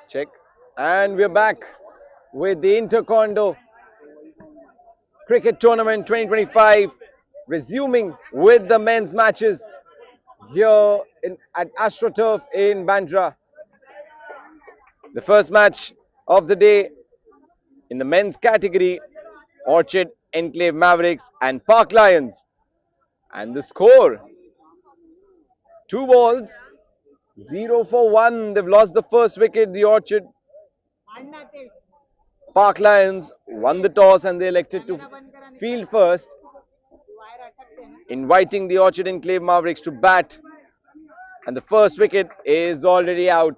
Check. And we're back with the Condo Cricket Tournament 2025 resuming with the men's matches here at AstroTurf in Bandra. The first match of the day in the men's category, Orchid Enclave Mavericks and Park Lions. And the score, 2 balls, 0 for 1. They've lost the first wicket. The Orchid Park Lions won the toss and they elected to field first, inviting the Orchid Enclave Mavericks to bat. And the first wicket is already out.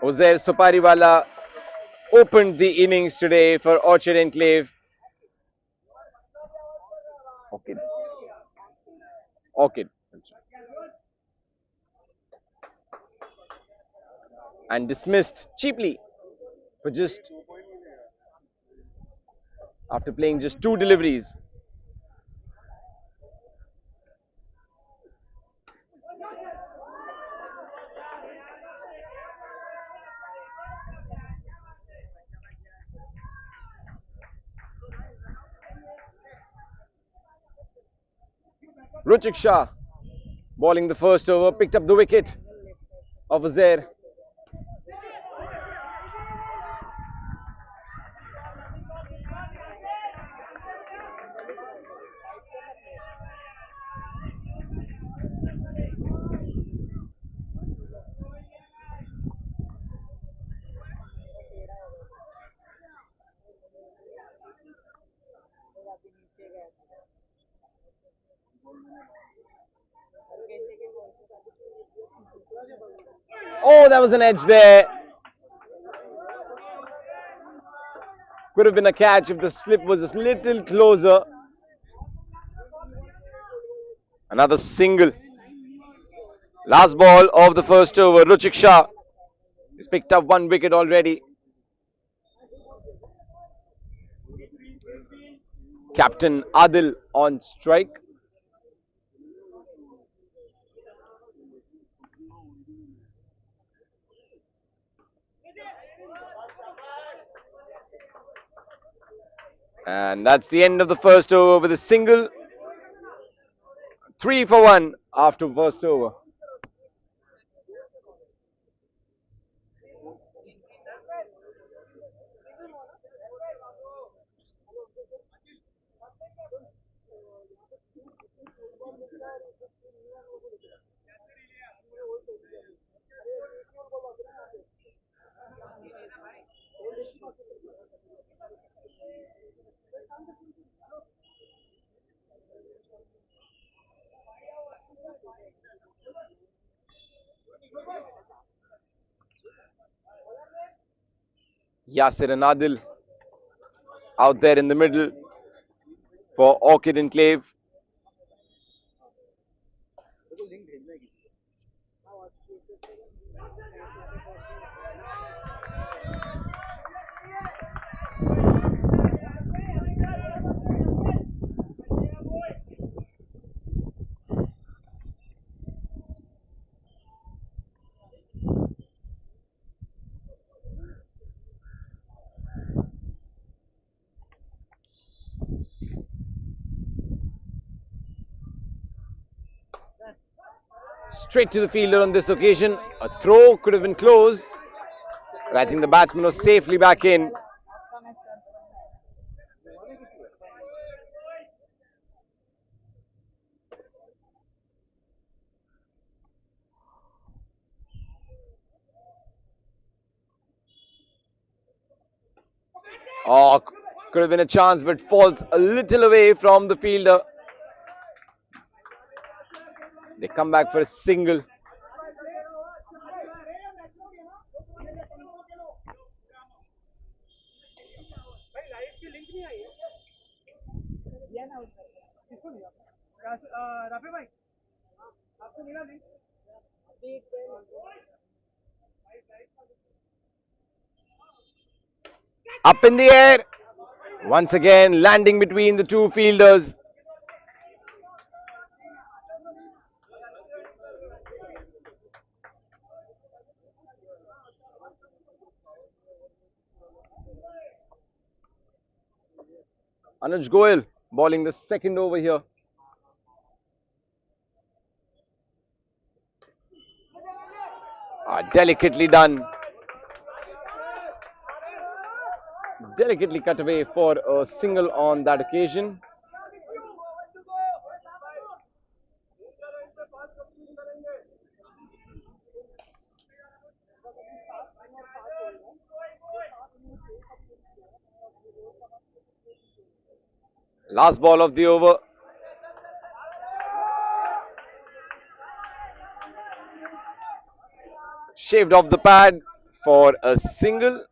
Uzair Supariwala opened the innings today for Orchid Enclave. Orchid. And dismissed cheaply for just after playing just 2 deliveries. Ruchik Shah bowling the first over, picked up the wicket of Uzair. Oh, that was an edge there. Could have been a catch if the slip was a little closer. Another single. Last ball of the first over. Ruchik Shah has picked up 1 wicket already. Captain Adil on strike. And that's the end of the first over with a single. 3 for 1 after first over. Yasir and Adil out there in the middle for Orchid Enclave. Straight to the fielder on this occasion. A throw could have been close, but I think the batsman was safely back in. Oh, could have been a chance, but falls a little away from the fielder. They come back for a single. Up in the air. Once again, landing between the two fielders. Anuj Goyal bowling the second over here. Delicately done. Delicately cut away for a single on that occasion. Last ball of the over. Shaved off the pad for a single.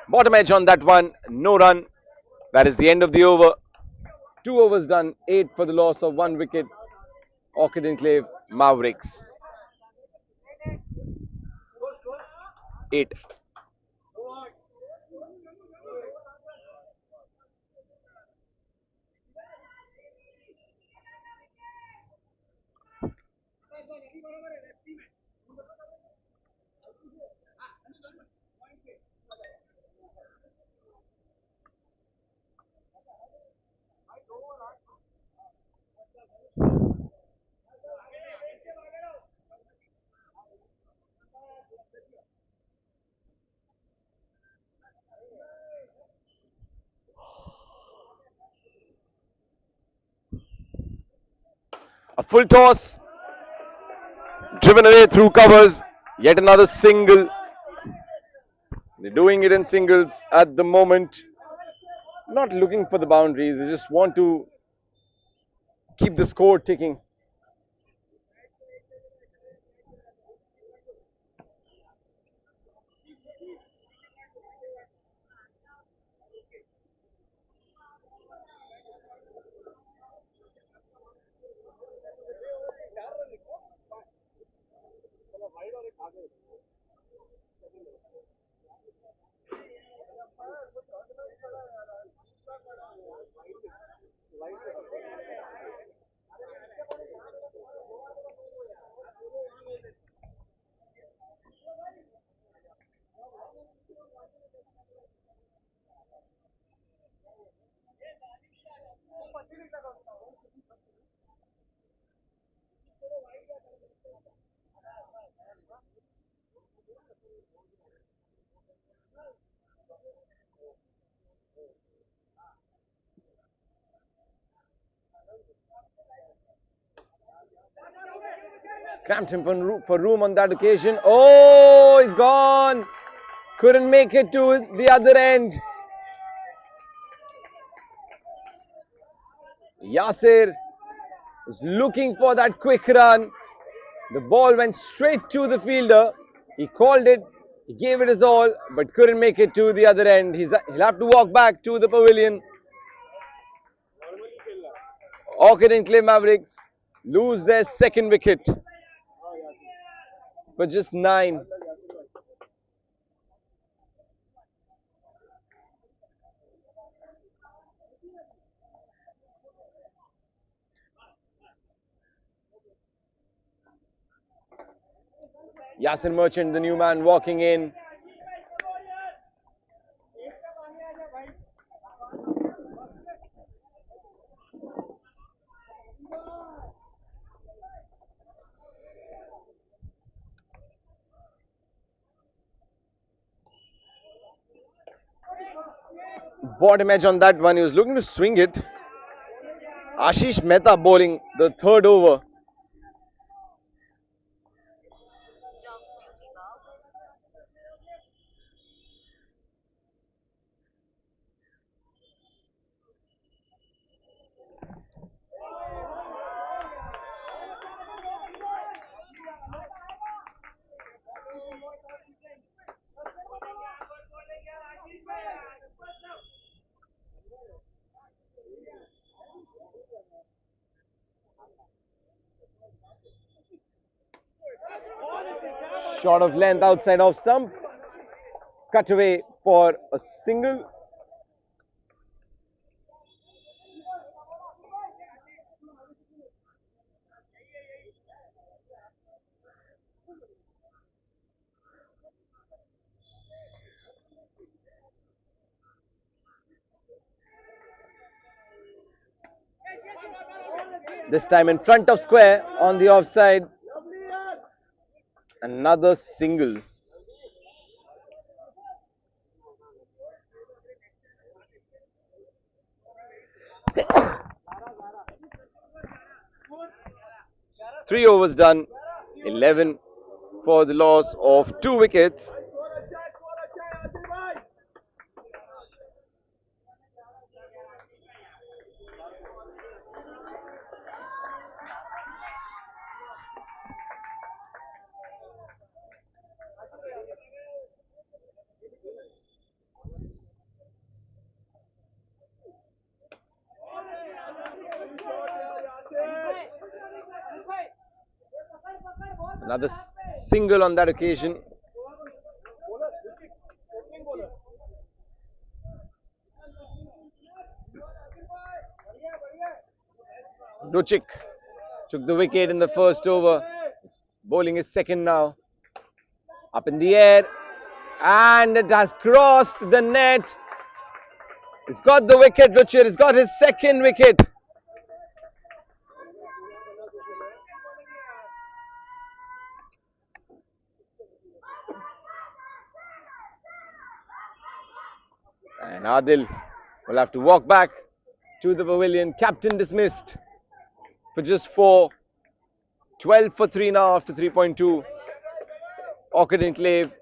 Bottom edge on that one. No run. That is the end of the over. 2 overs done. 8 for the loss of 1 wicket. Orchid Enclave Mavericks. 8. A full toss. Driven away through covers. Yet another single. They're doing it in singles at the moment. Not looking for the boundaries. They just want to keep the score ticking. Cramped him for room on that occasion. Oh, he's gone. Couldn't make it to the other end. Yasir was looking for that quick run. The ball went straight to the fielder. He called it. He gave it his all, but couldn't make it to the other end. He'll have to walk back to the pavilion. Orchid Enclave Mavericks lose their second wicket for just 9. Yasir Merchant, the new man, walking in. Bottom edge on that one. He was looking to swing it. Ashish Mehta bowling the third over. short of length outside off stump. Cut away for a single. This time in front of square on the offside. Another single. Three overs done. 11 for the loss of 2 wickets. Another single on that occasion. Ruchik took the wicket in the first over. Bowling is second now. Up in the air. And it has crossed the net. He's got the wicket, Ruchir. He's got his second wicket. And Adil will have to walk back to the pavilion. Captain dismissed for just 4. 12 for 3 now after 3.2. Orchid Enclave.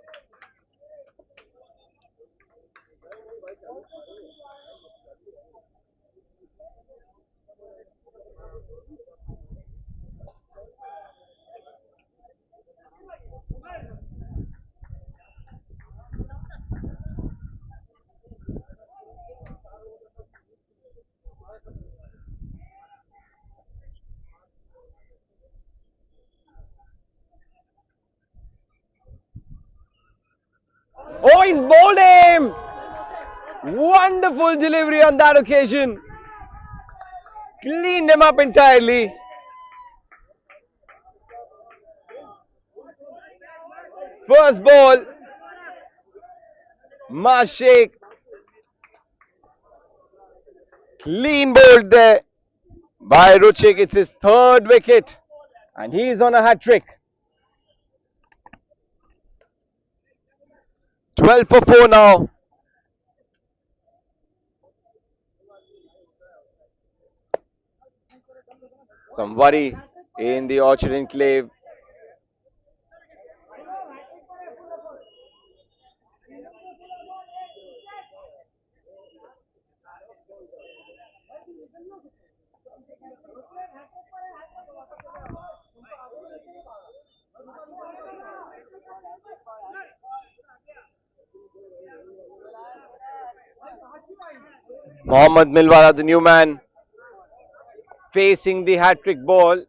Oh, he's bowled him! Wonderful delivery on that occasion. Cleaned him up entirely. First ball. Mashik. Clean bowled there by Ruchik. It's his third wicket. And he's on a hat-trick. 12 for 4 now. Some worry in the Orchid Enclave. Mohammad Milwala, the new man, facing the hat-trick ball.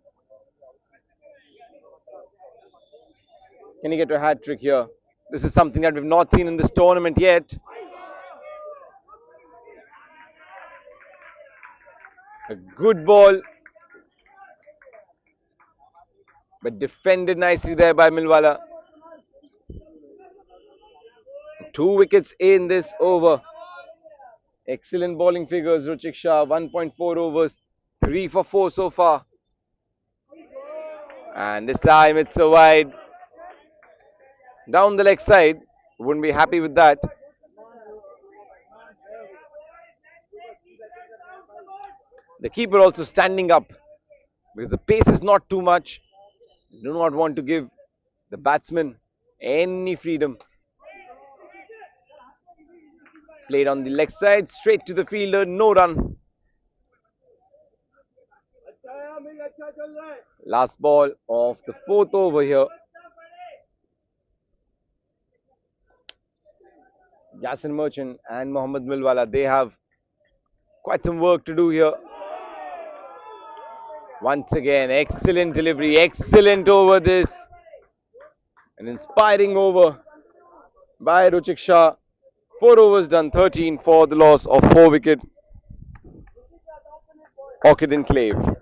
Can he get to a hat-trick here? This is something that we've not seen in this tournament yet. A good ball, but defended nicely there by Milwala. 2 wickets in this over. Excellent bowling figures, Ruchik Shah. 1.4 overs, 3 for 4 so far. And this time it's a wide. Down the leg side. Wouldn't be happy with that. The keeper also standing up because the pace is not too much. Do not want to give the batsman any freedom. Played on the leg side, straight to the fielder, no run. Last ball of the 4th over here. Yasin Merchant and Mohammad Milwala, they have quite some work to do here. Once again, excellent delivery, excellent over this. An inspiring over by Ruchik Shah. 4 overs done, 13 for the loss of 4 wicket. Orchid Enclave.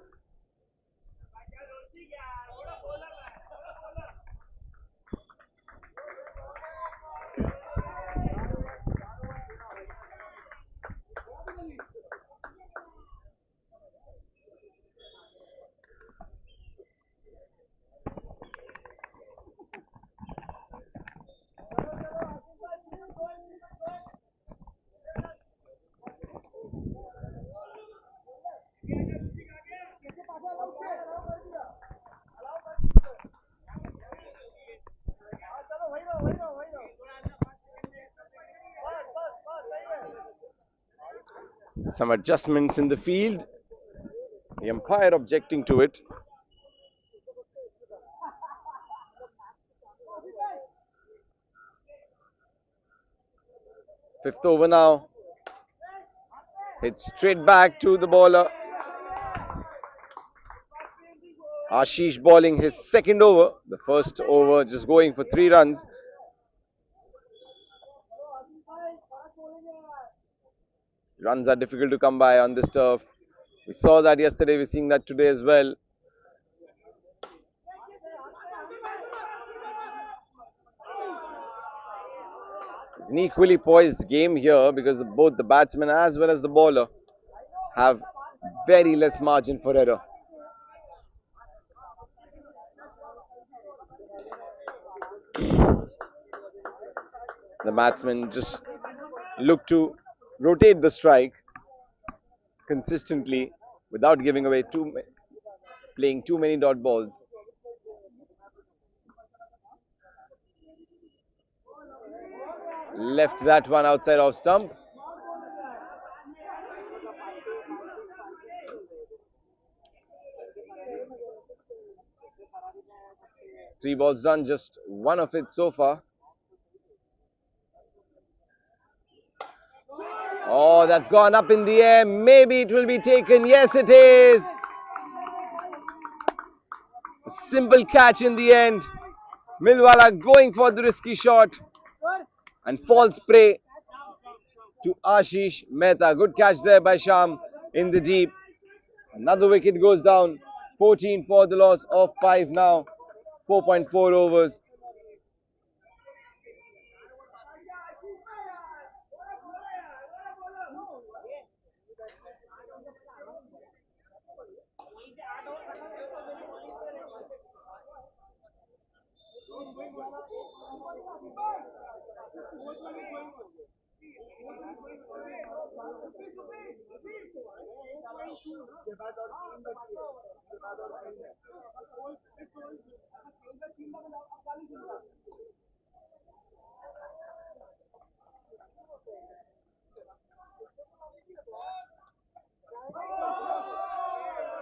Some adjustments in the field. The umpire objecting to it. Fifth over now. Hits straight back to the bowler. Ashish bowling his second over. The first over just going for 3 runs. Runs are difficult to come by on this turf. We saw that yesterday, we're seeing that today as well. It's an equally poised game here because both the batsman as well as the bowler have very less margin for error. The batsmen just look to rotate the strike consistently without giving away playing too many dot balls. Left that one outside off stump. Three balls done, just one of it so far. Oh, that's gone up in the air. Maybe it will be taken. Yes, it is. A simple catch in the end. Milwala going for the risky shot and falls prey to Ashish Mehta. Good catch there by Sham in the deep. Another wicket goes down. 14 for the loss of 5 now. 4.4 overs.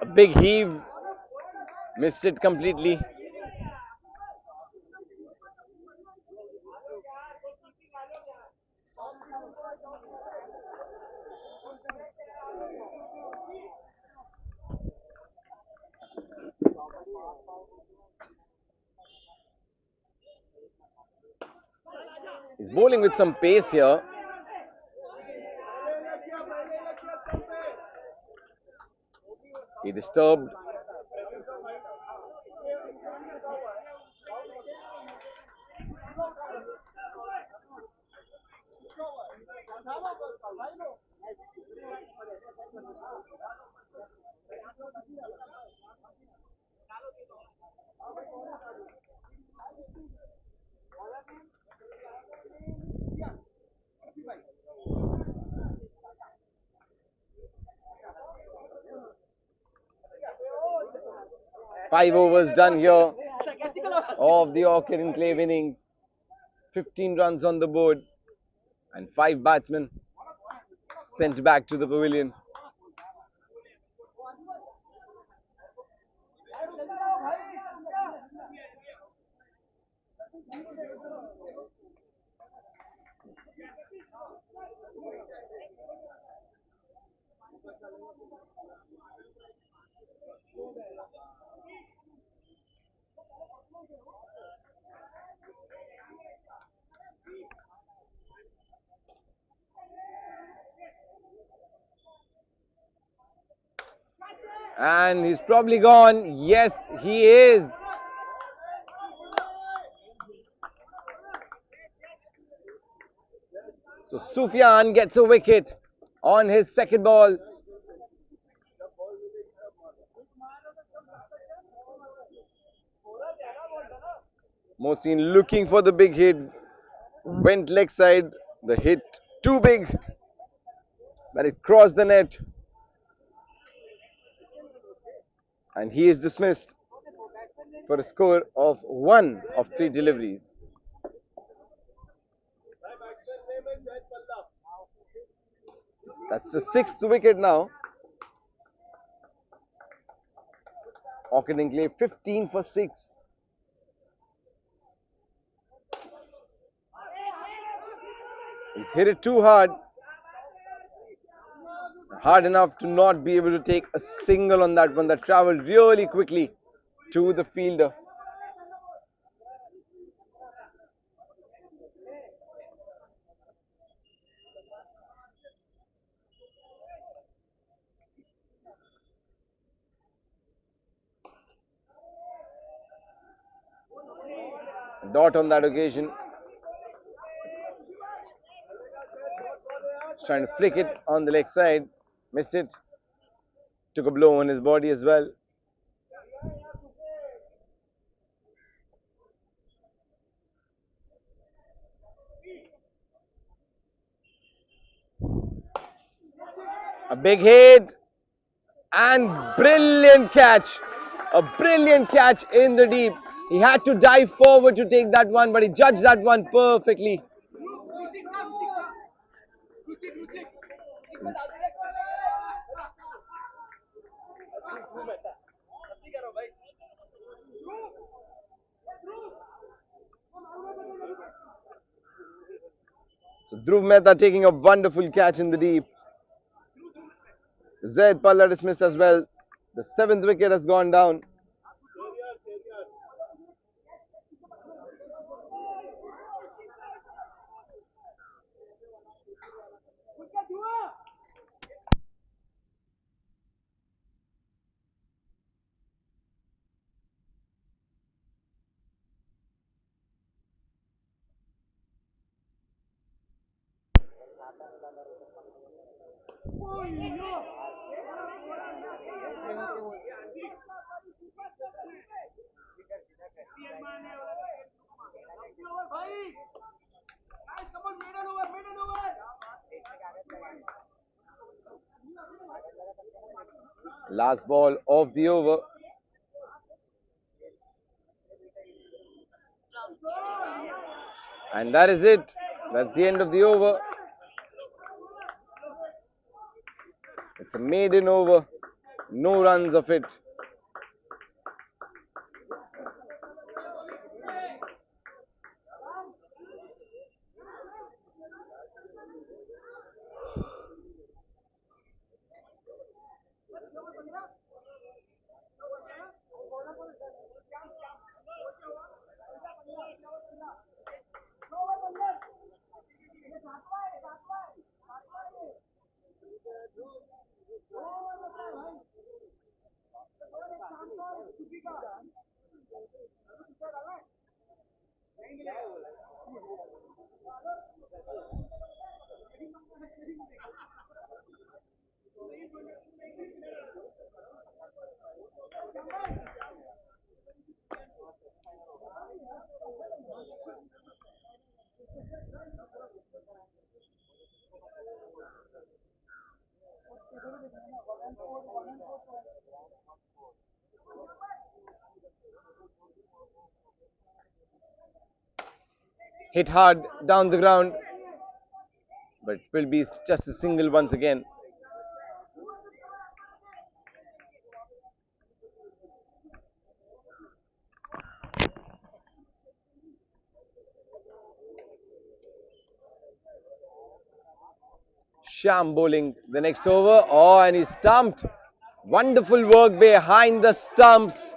A big heave. Missed it completely. He's bowling with some pace here. He disturbed. Five overs done here of the Orchid Enclave innings. 15 runs on the board and 5 batsmen sent back to the pavilion. And he's probably gone. Yes, he is. So Sufyan gets a wicket on his second ball. Mohsin looking for the big hit. Went leg side. The hit too big that it crossed the net. And he is dismissed for a score of 1 of 3 deliveries. That's the sixth wicket now. Auckland 15 for 6. He's hit it too hard. Hard enough to not be able to take a single on that one. That travelled really quickly to the fielder. Dot on that occasion. He's trying to flick it on the leg side. Missed it. Took a blow on his body as well. A big hit and brilliant catch. A brilliant catch in the deep. He had to dive forward to take that one, but he judged that one perfectly. So Dhruv Mehta taking a wonderful catch in the deep. Zaid Palla dismissed as well. The seventh wicket has gone down. Last ball of the over. And that is it. That's the end of the over. It's a maiden over. No runs of it. Hit hard down the ground, but it will be just a single once again. Sham bowling the next over. Oh, and he stumped. Wonderful work behind the stumps.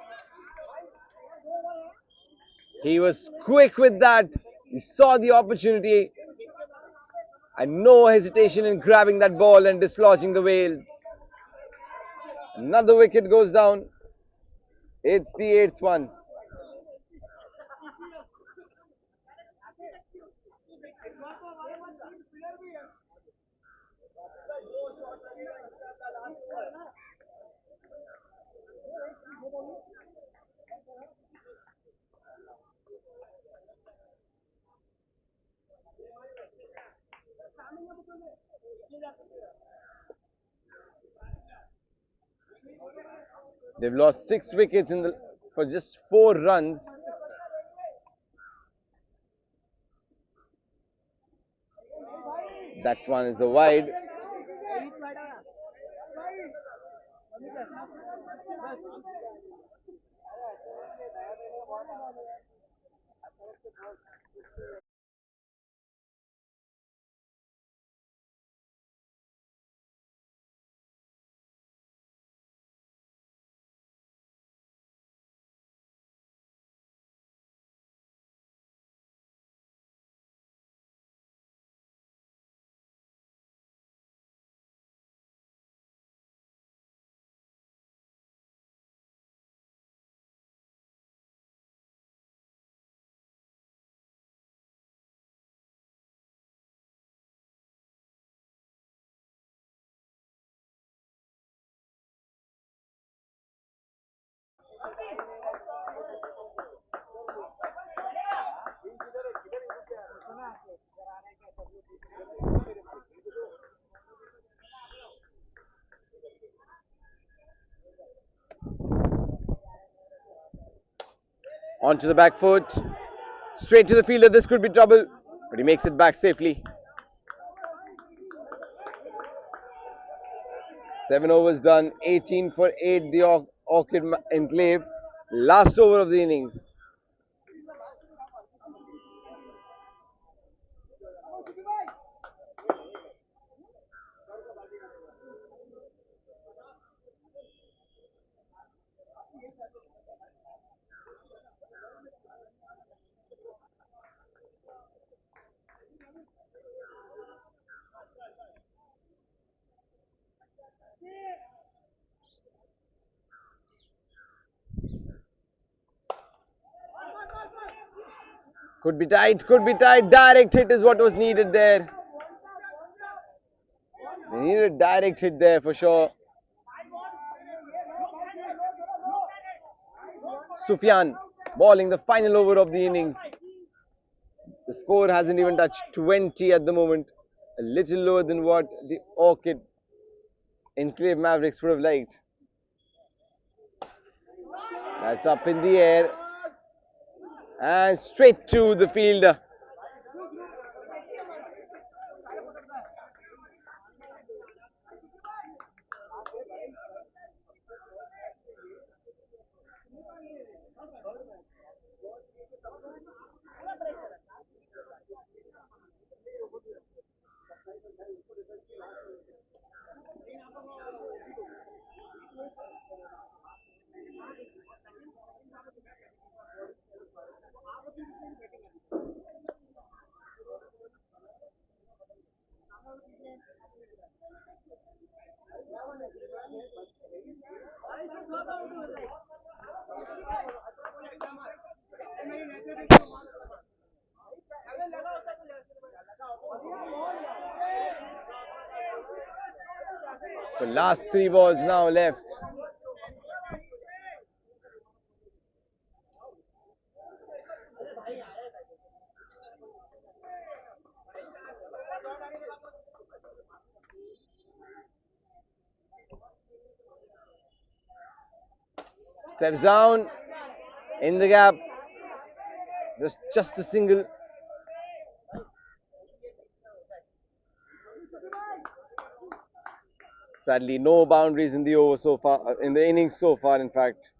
He was quick with that. He saw the opportunity and no hesitation in grabbing that ball and dislodging the Wales. Another wicket goes down. It's the eighth one. They've lost 6 wickets for just 4 runs. That one is a wide. Onto the back foot. Straight to the fielder. This could be trouble. But he makes it back safely. 7 overs done. 18 for 8. The Orchid Enclave. Last over of the innings. Could be tight, could be tight. Direct hit is what was needed there. They needed a direct hit there for sure. Sufyan bowling the final over of the innings. The score hasn't even touched 20 at the moment. A little lower than what the Orchid Enclave Mavericks would have liked. That's up in the air. And straight to the fielder. So last 3 balls now left. Steps down in the gap. Just a single. Sadly, no boundaries in the over so far, in the innings so far, in fact.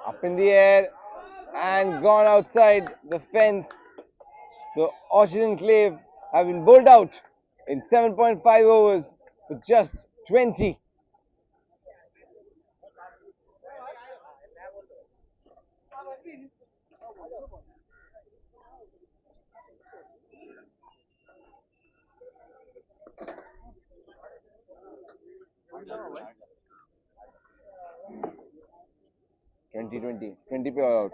Up in the air and gone outside the fence. So Orchid Enclave have been bowled out in 7.5 overs. with just 20. 20 पे all out.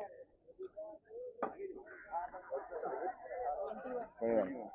21.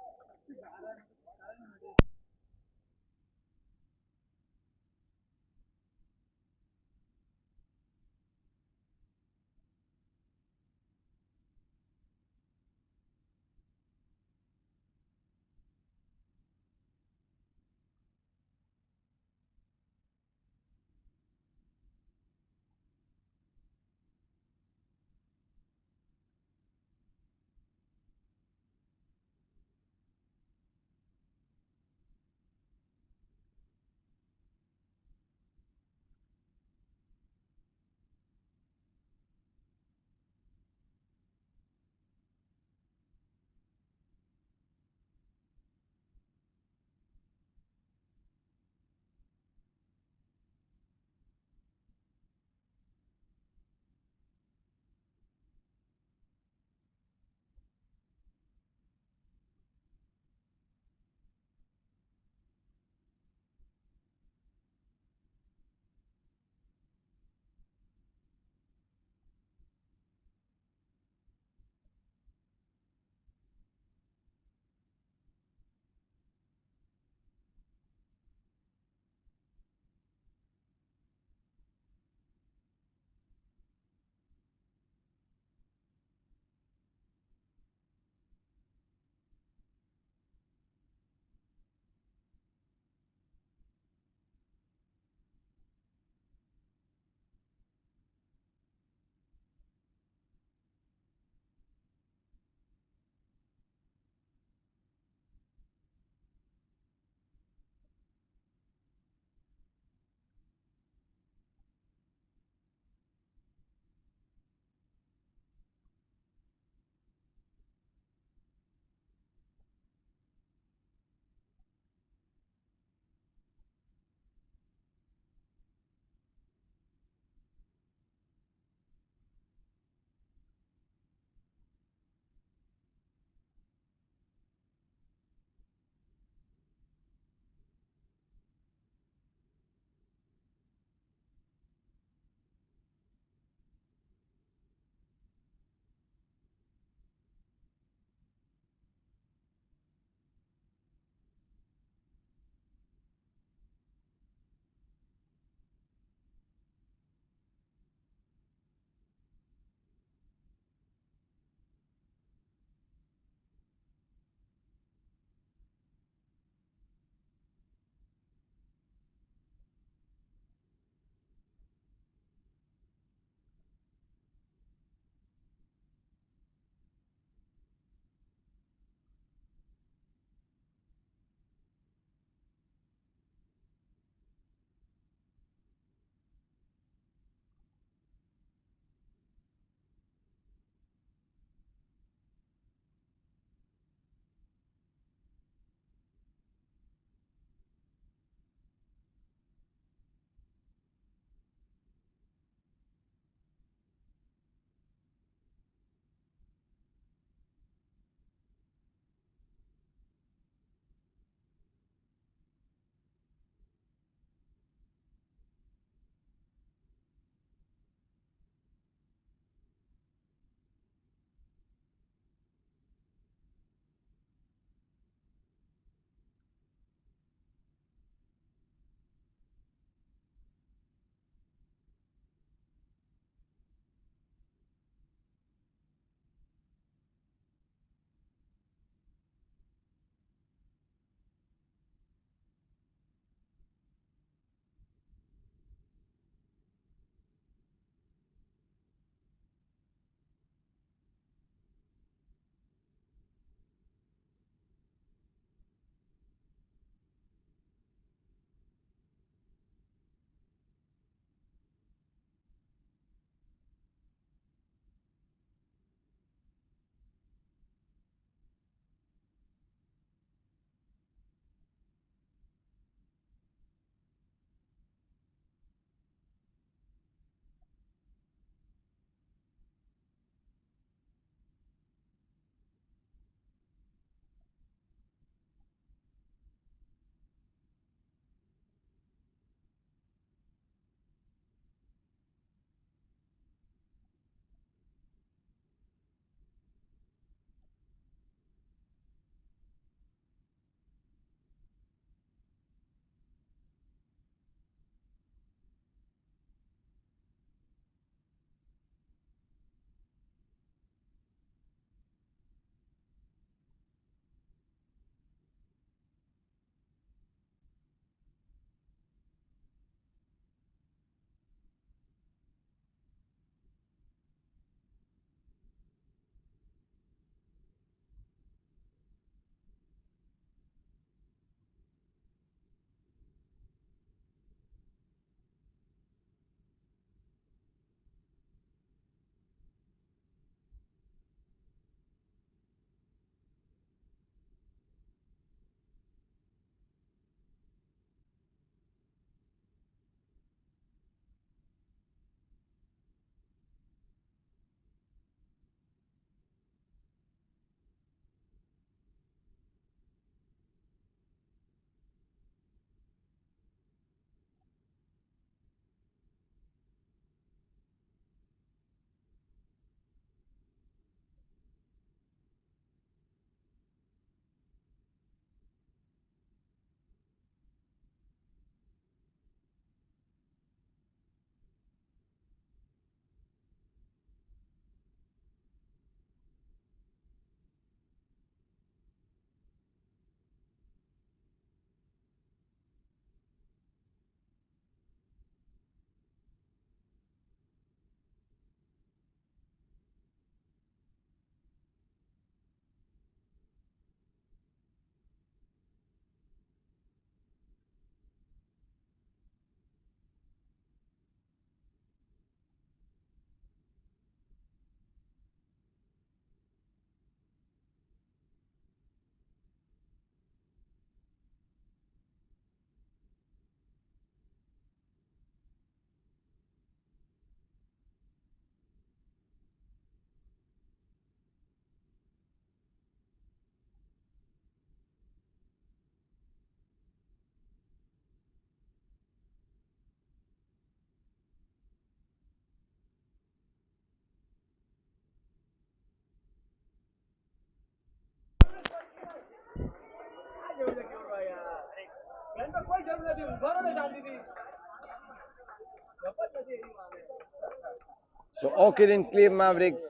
So Orchid and Clay Mavericks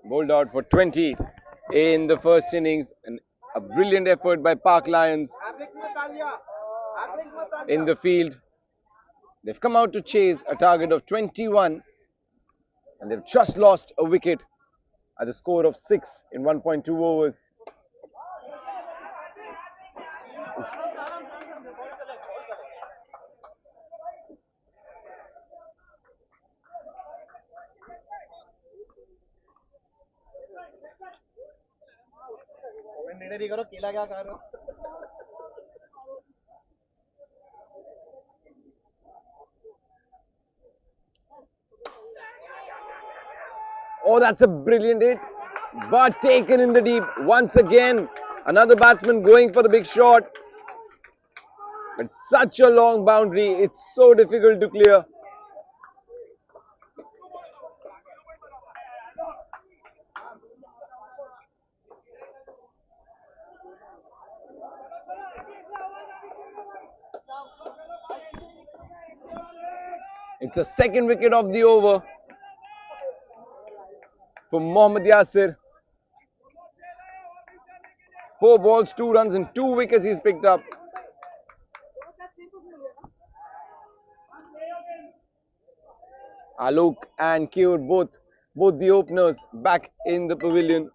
bowled out for 20 in the first innings. And a brilliant effort by Park Lions in the field. They've come out to chase a target of 21 and they've just lost a wicket at the score of 6 in 1.2 overs. Oh, that's a brilliant hit, but taken in the deep once again. Another batsman going for the big shot. But such a long boundary, it's so difficult to clear. It's a second wicket of the over for Mohammad Yasir. 4 balls, 2 runs, and 2 wickets he's picked up. Alok and Keur both the openers back in the pavilion.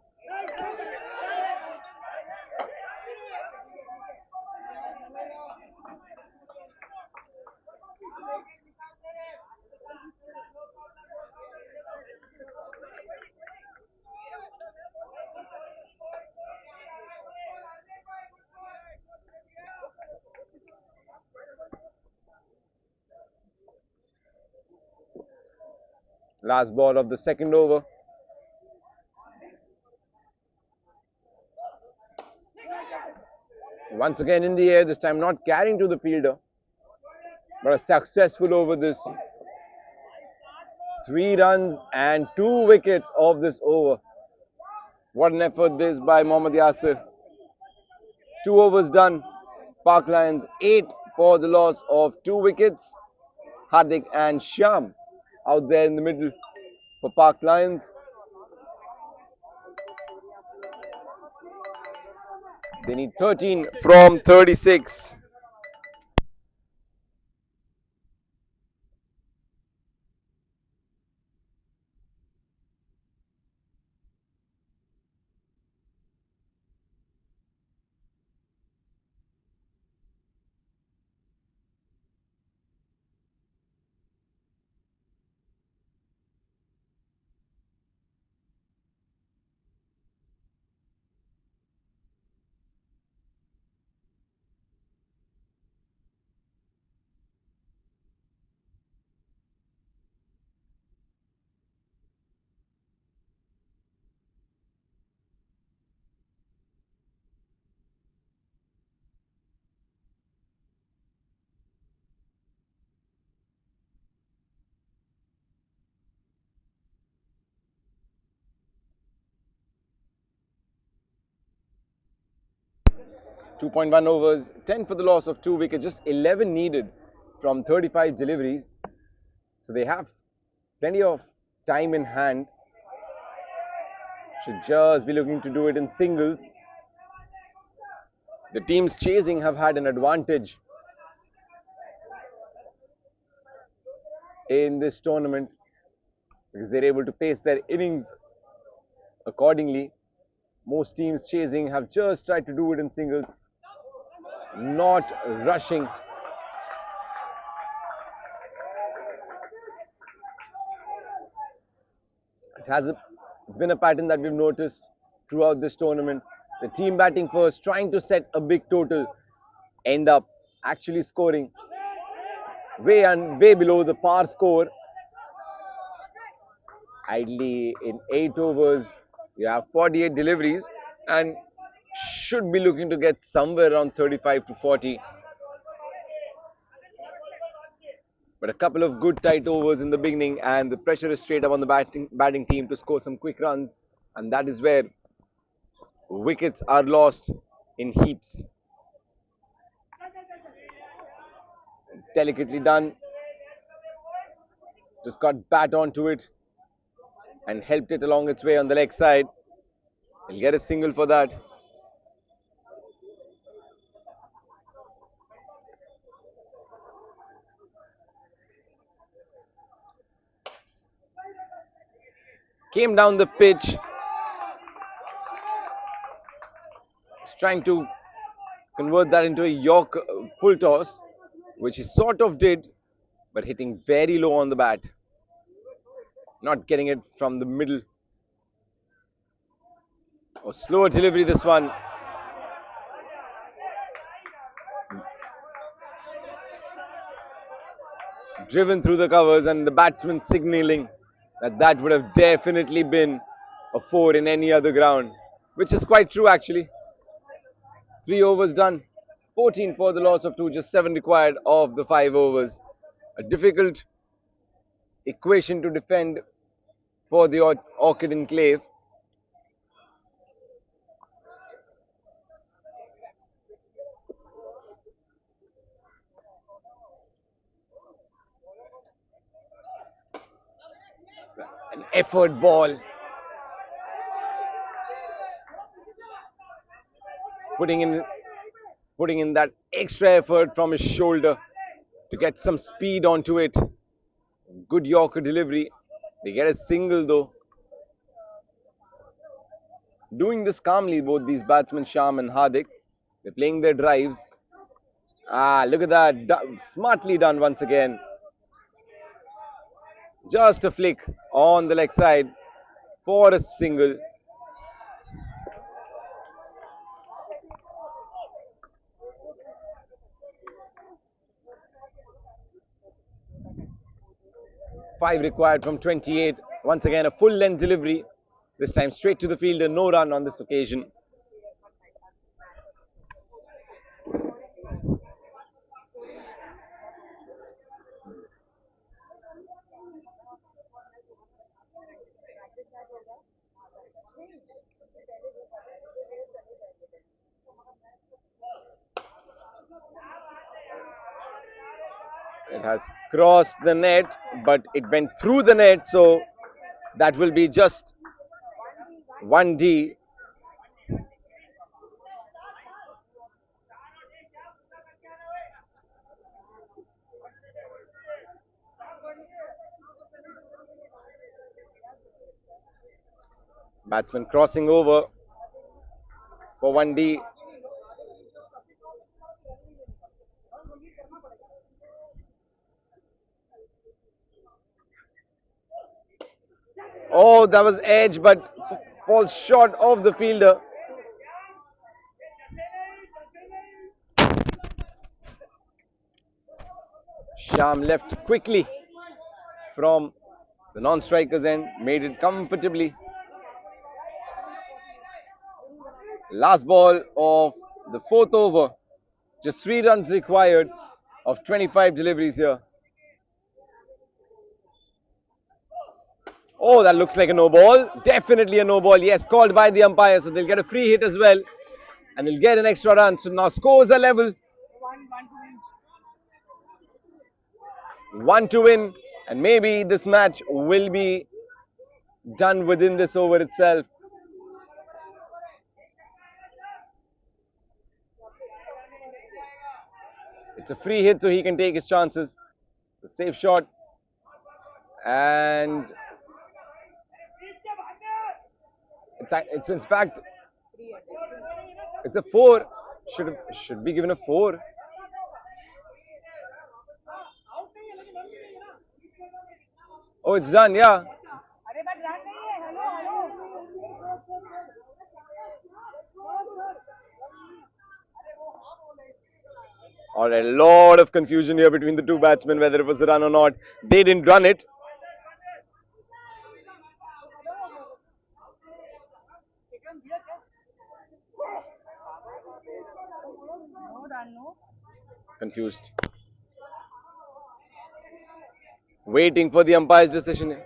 Last ball of the second over. Once again in the air, this time not carrying to the fielder, but a successful over this. 3 runs and 2 wickets of this over. What an effort this by Mohammad Yasir. 2 overs done. Park Lions 8 for the loss of 2 wickets. Hardik and Shyam out there in the middle for Park Lions. They need 13 from 36. .1 overs, 10 for the loss of 2 wickets, just 11 needed from 35 deliveries. So they have plenty of time in hand. Should just be looking to do it in singles. The teams chasing have had an advantage in this tournament because they're able to pace their innings accordingly. Most teams chasing have just tried to do it in singles, not rushing. It's been a pattern that we've noticed throughout this tournament. The team batting first, trying to set a big total, end up actually scoring way below the par score. Ideally, in 8 overs, you have 48 deliveries and should be looking to get somewhere around 35 to 40. But a couple of good tight overs in the beginning and the pressure is straight up on the batting team to score some quick runs, and that is where wickets are lost in heaps. Delicately done. Just got bat onto it and helped it along its way on the leg side. He'll get a single for that. Came down the pitch. He's trying to convert that into a York full toss, which he sort of did, but hitting very low on the bat. Not getting it from the middle. Oh, slower delivery this one. Driven through the covers, and the batsman signaling that that would have definitely been a 4 in any other ground, which is quite true actually. 3 overs done, 14 for the loss of 2, just 7 required of the 5 overs. A difficult equation to defend for the Orchid Enclave. An effort ball. Putting in that extra effort from his shoulder to get some speed onto it. Good Yorker delivery. They get a single though. Doing this calmly, both these batsmen, Sham and Hardik. They're playing their drives. Ah, look at that. Smartly done once again. Just a flick on the leg side for a single. Five required from 28. Once again, a full length delivery. This time straight to the fielder. No run on this occasion. It has crossed the net, but it went through the net, so that will be just 1D. Batsman crossing over for 1D. Oh, that was edge, but falls short of the fielder. Sham left quickly from the non-striker's end, made it comfortably. Last ball of the 4th over. Just 3 runs required of 25 deliveries here. Oh, that looks like a no ball. Definitely a no ball. Yes, called by the umpire. So they'll get a free hit as well. And they'll get an extra run. So now scores are level. 1 to win. And maybe this match will be done within this over itself. It's a free hit, so he can take his chances. The safe shot. And it's in fact, it's a 4. Should be given a 4. Oh, it's done, yeah. Alright, a lot of confusion here between the two batsmen, whether it was a run or not. They didn't run it. Confused. Waiting for the umpire's decision.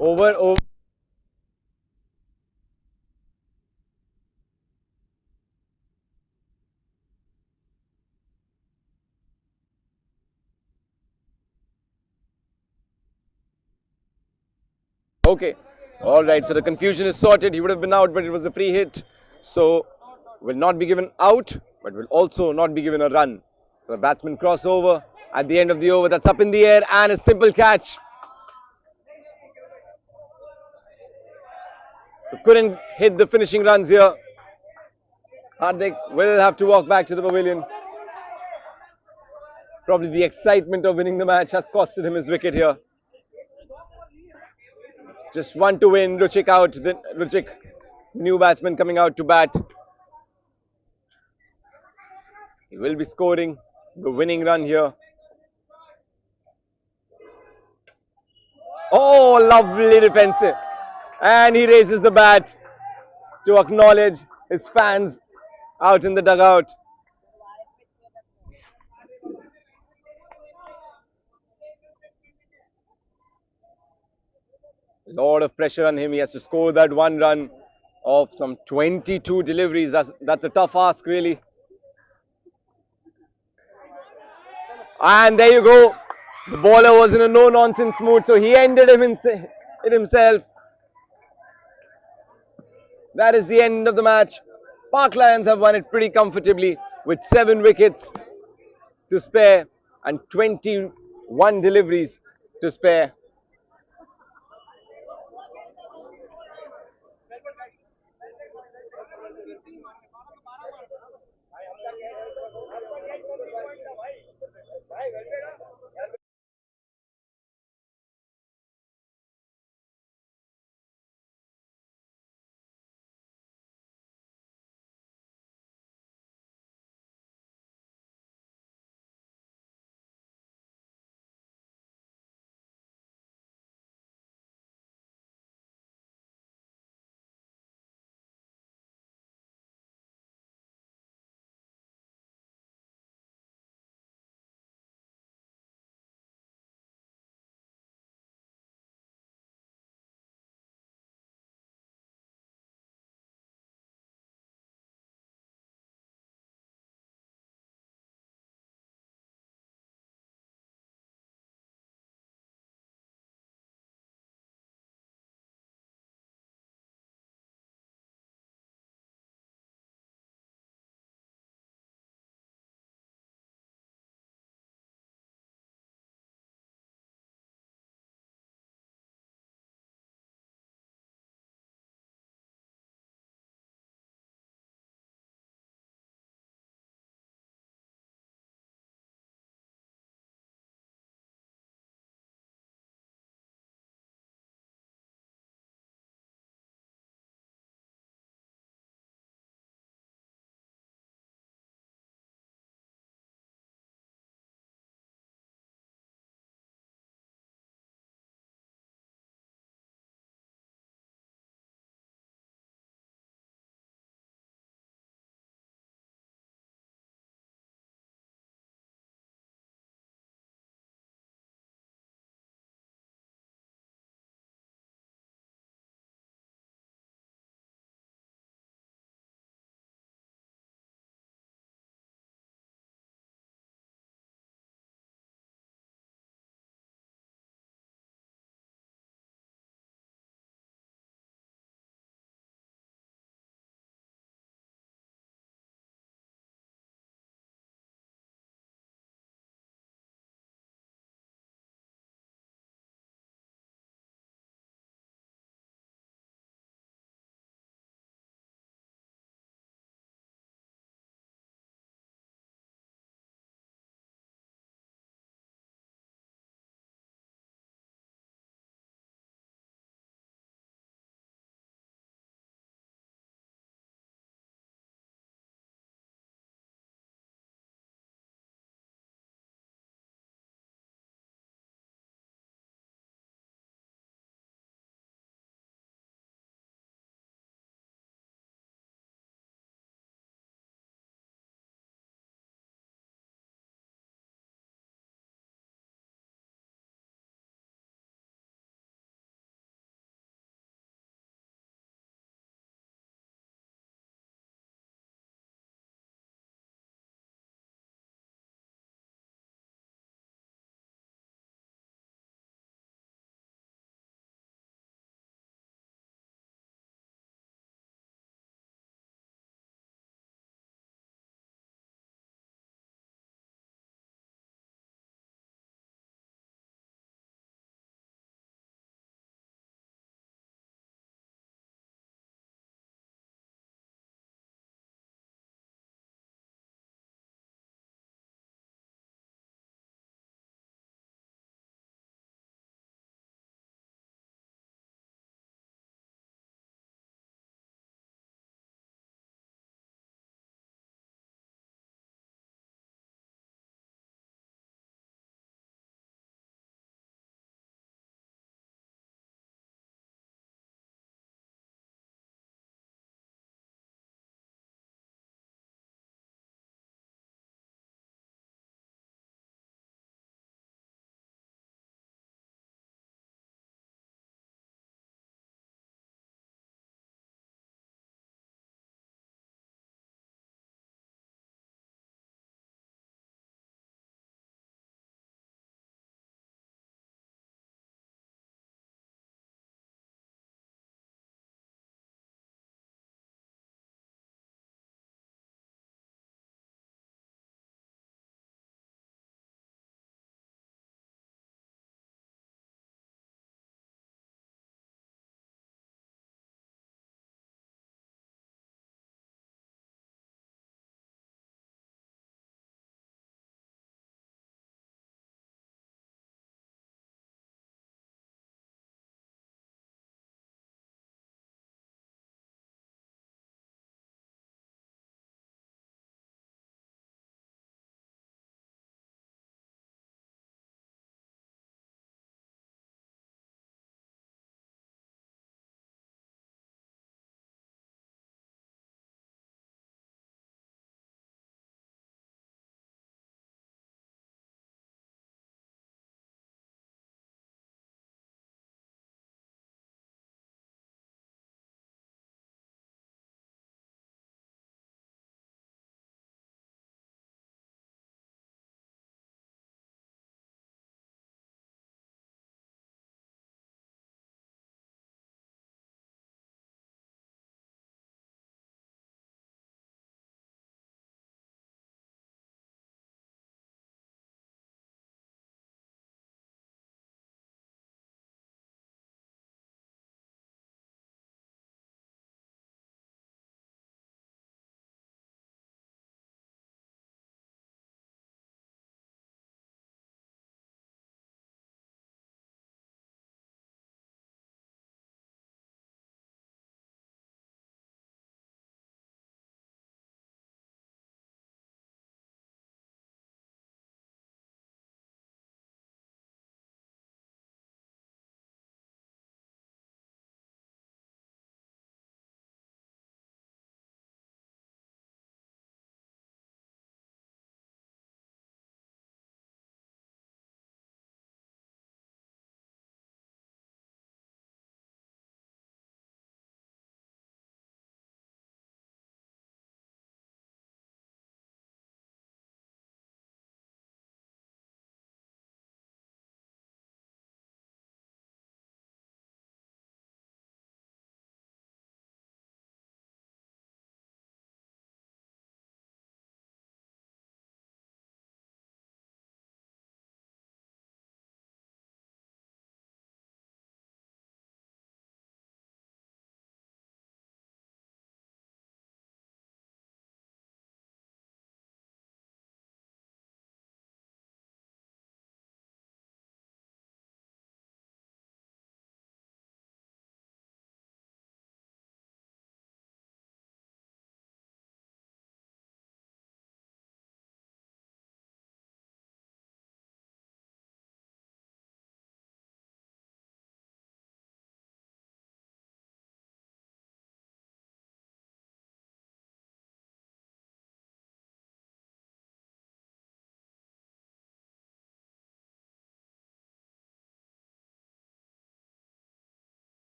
Over. Okay. All right. So the confusion is sorted. He would have been out, but it was a free hit. So will not be given out, but will also not be given a run. So the batsman crossover at the end of the over. That's up in the air and a simple catch. So couldn't hit the finishing runs here. Hardik will have to walk back to the pavilion. Probably the excitement of winning the match has costed him his wicket here. Just one to win. Ruchik out. Ruchik, new batsman coming out to bat. He will be scoring the winning run here. Oh, lovely defensive. And he raises the bat to acknowledge his fans out in the dugout. Lot of pressure on him. He has to score that one run of some 22 deliveries. That's a tough ask, really. And there you go. The bowler was in a no-nonsense mood, so he ended it himself. That is the end of the match. Park Lions have won it pretty comfortably with 7 wickets to spare and 21 deliveries to spare.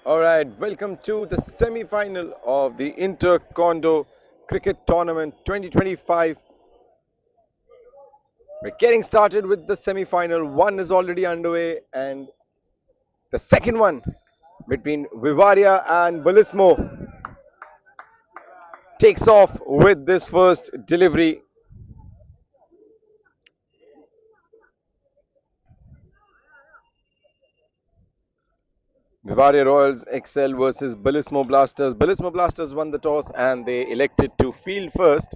All right, welcome to the semi-final of the Inter Condo Cricket Tournament 2025. We're getting started with the semi-final. One is already underway, and the second one between Vivaria and Balismo takes off with this first delivery. Vivaria Royals excel versus Balismo Blasters. Balismo Blasters won the toss and they elected to field first.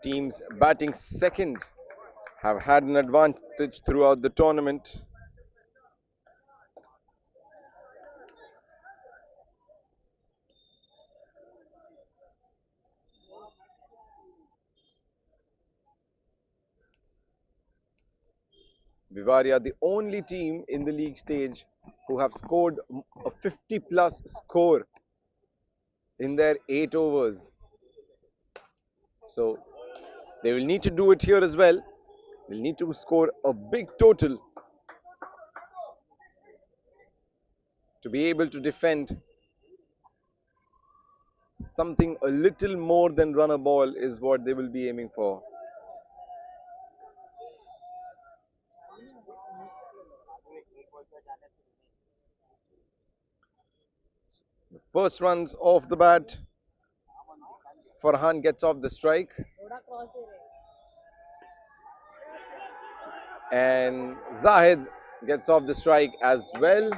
Teams batting second have had an advantage throughout the tournament. Vivaria, the only team in the league stage who have scored a 50 plus score in their 8 overs. So they will need to do it here as well. They'll need to score a big total to be able to defend. Something a little more than run a ball is what they will be aiming for. First runs off the bat. Farhan gets off the strike. And Zahid gets off the strike as well.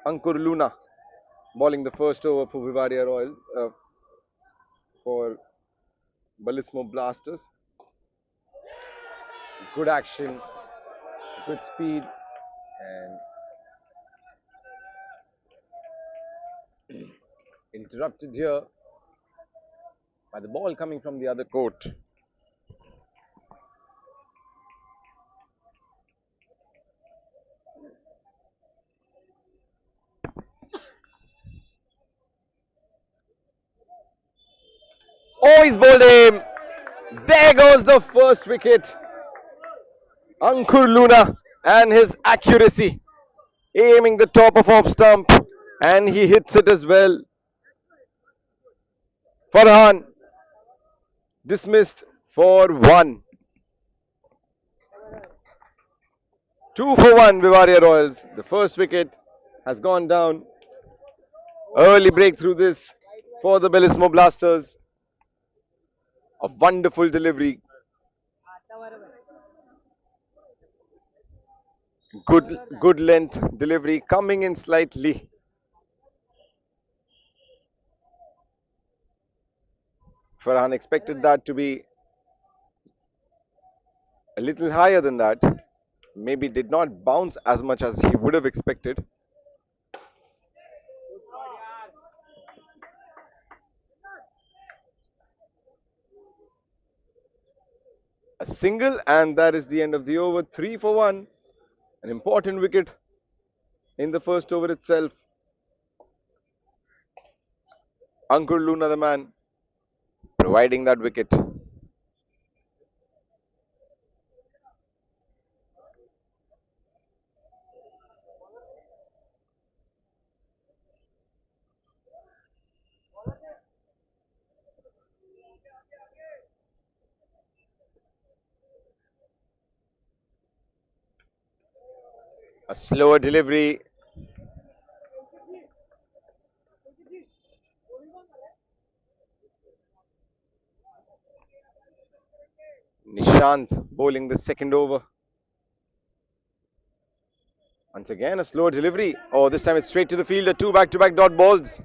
Ankur Luna bowling the first over for Vivaria Royal for Balismo Blasters. Good action, good speed, and interrupted here by the ball coming from the other court. Oh, he's bowled him. There goes the first wicket. Ankur Luna and his accuracy, aiming the top of off stump, and he hits it as well. Farhan dismissed for 1. 2 for 1 Vivaria Royals. The first wicket has gone down. Early breakthrough this for the Balismo Blasters. A wonderful delivery. Good length delivery coming in slightly. Farhan expected that to be a little higher than that. Maybe did not bounce as much as he would have expected. A single, and that is the end of the over. 3 for 1. An important wicket in the first over itself. Ankur Luna, the man, providing that wicket. A slower delivery. Nishant bowling the second over. Once again, a slower delivery. Oh, this time it's straight to the fielder. 2 back-to-back dot balls.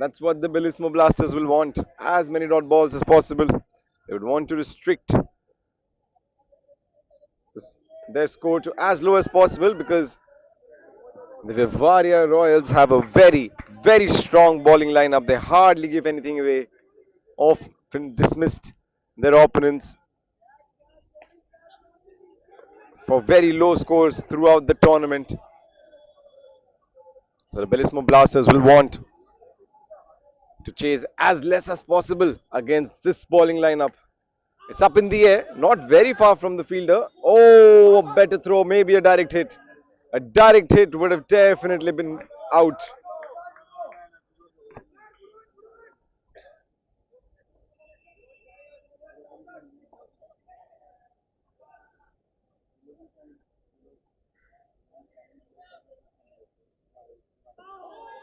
That's what the Balismo Blasters will want. As many dot balls as possible. They would want to restrict their score to as low as possible because the Vivaria Royals have a very strong bowling lineup. They hardly give anything away. Often dismissed their opponents. for very low scores throughout the tournament. So the Bellismo Blasters will want to chase as less as possible against this bowling lineup. It's up in the air, not very far from the fielder. Oh, a better throw, maybe a direct hit. A direct hit would have definitely been out.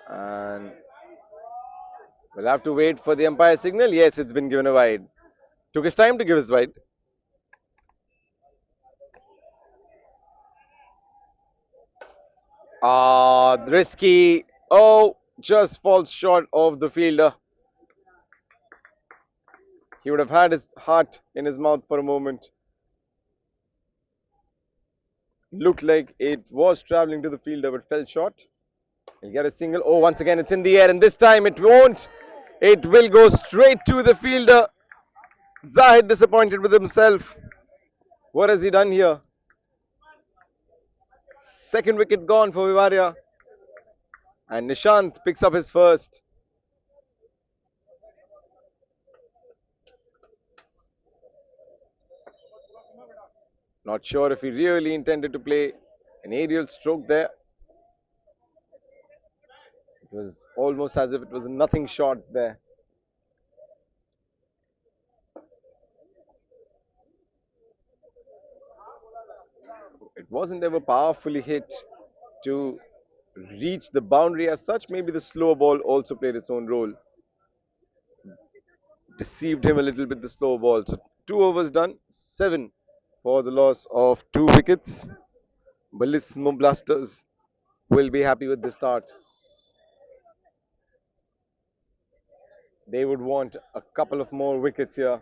And we'll have to wait for the umpire signal. Yes, it's been given a wide. Took his time to give his wide. Ah, risky. Oh, just falls short of the fielder. He would have had his heart in his mouth for a moment. Looked like it was traveling to the fielder but fell short. He'll get a single. Oh, once again it's in the air and this time it won't. It will go straight to the fielder. Zahid disappointed with himself. What has he done here? Second wicket gone for Vivaria. And Nishant picks up his first. Not sure if he really intended to play an aerial stroke there. It was almost as if it was a nothing shot there. It wasn't ever powerfully hit to reach the boundary as such. Maybe the slow ball also played its own role. Deceived him a little bit, the slow ball. So 2 overs done, 7 for the loss of 2 wickets. Balismo Blasters will be happy with the start. They would want a couple of more wickets here.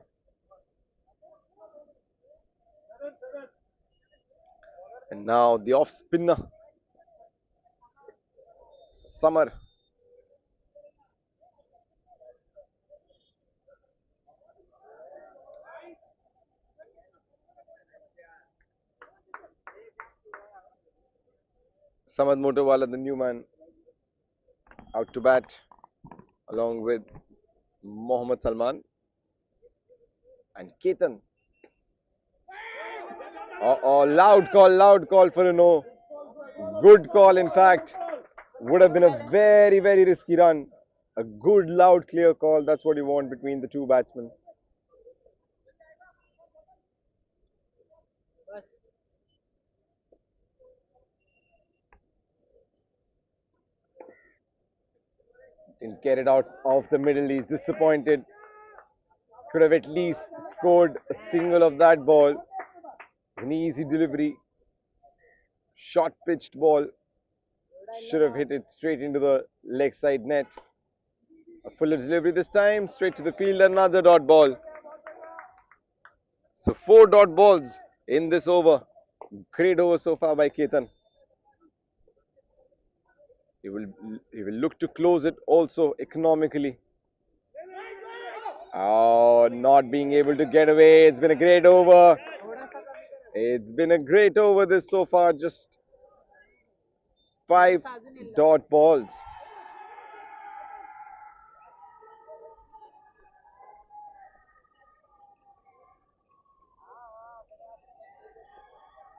And now the off spinner, Summer. Samad Motowala, the new man, out to bat along with Mohammad Salman and Ketan. Oh, loud call for a no. Good call, in fact. Would have been a very, very risky run. A good, loud, clear call. That's what you want between the two batsmen. Didn't get it out of the middle. He's disappointed. Could have at least scored a single of that ball. An easy delivery. Short pitched ball. Should have hit it straight into the leg side net. A fuller delivery this time. Straight to the field. Another dot ball. So 4 dot balls in this over. Great over so far by Ketan. He will look to close it also economically. Oh, not being able to get away. It's been a great over. It's been a great over this so far. Just 5 dot balls.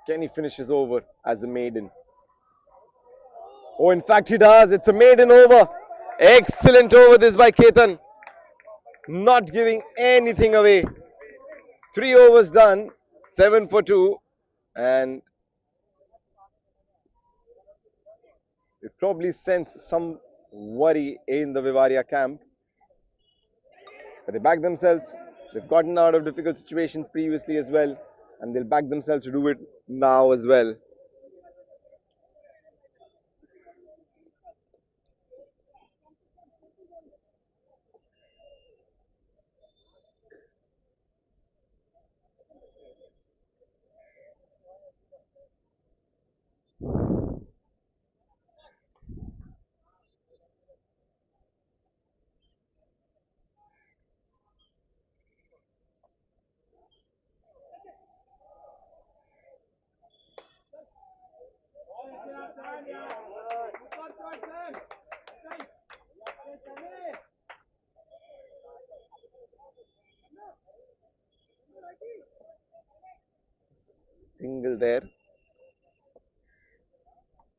Can he finish his over as a maiden? Oh, in fact, he does. It's a maiden over. Excellent over this by Ketan. Not giving anything away. 3 overs done. 7 for 2. And it probably sense some worry in the Vivaria camp. But they back themselves. They've gotten out of difficult situations previously as well. And they'll back themselves to do it now as well.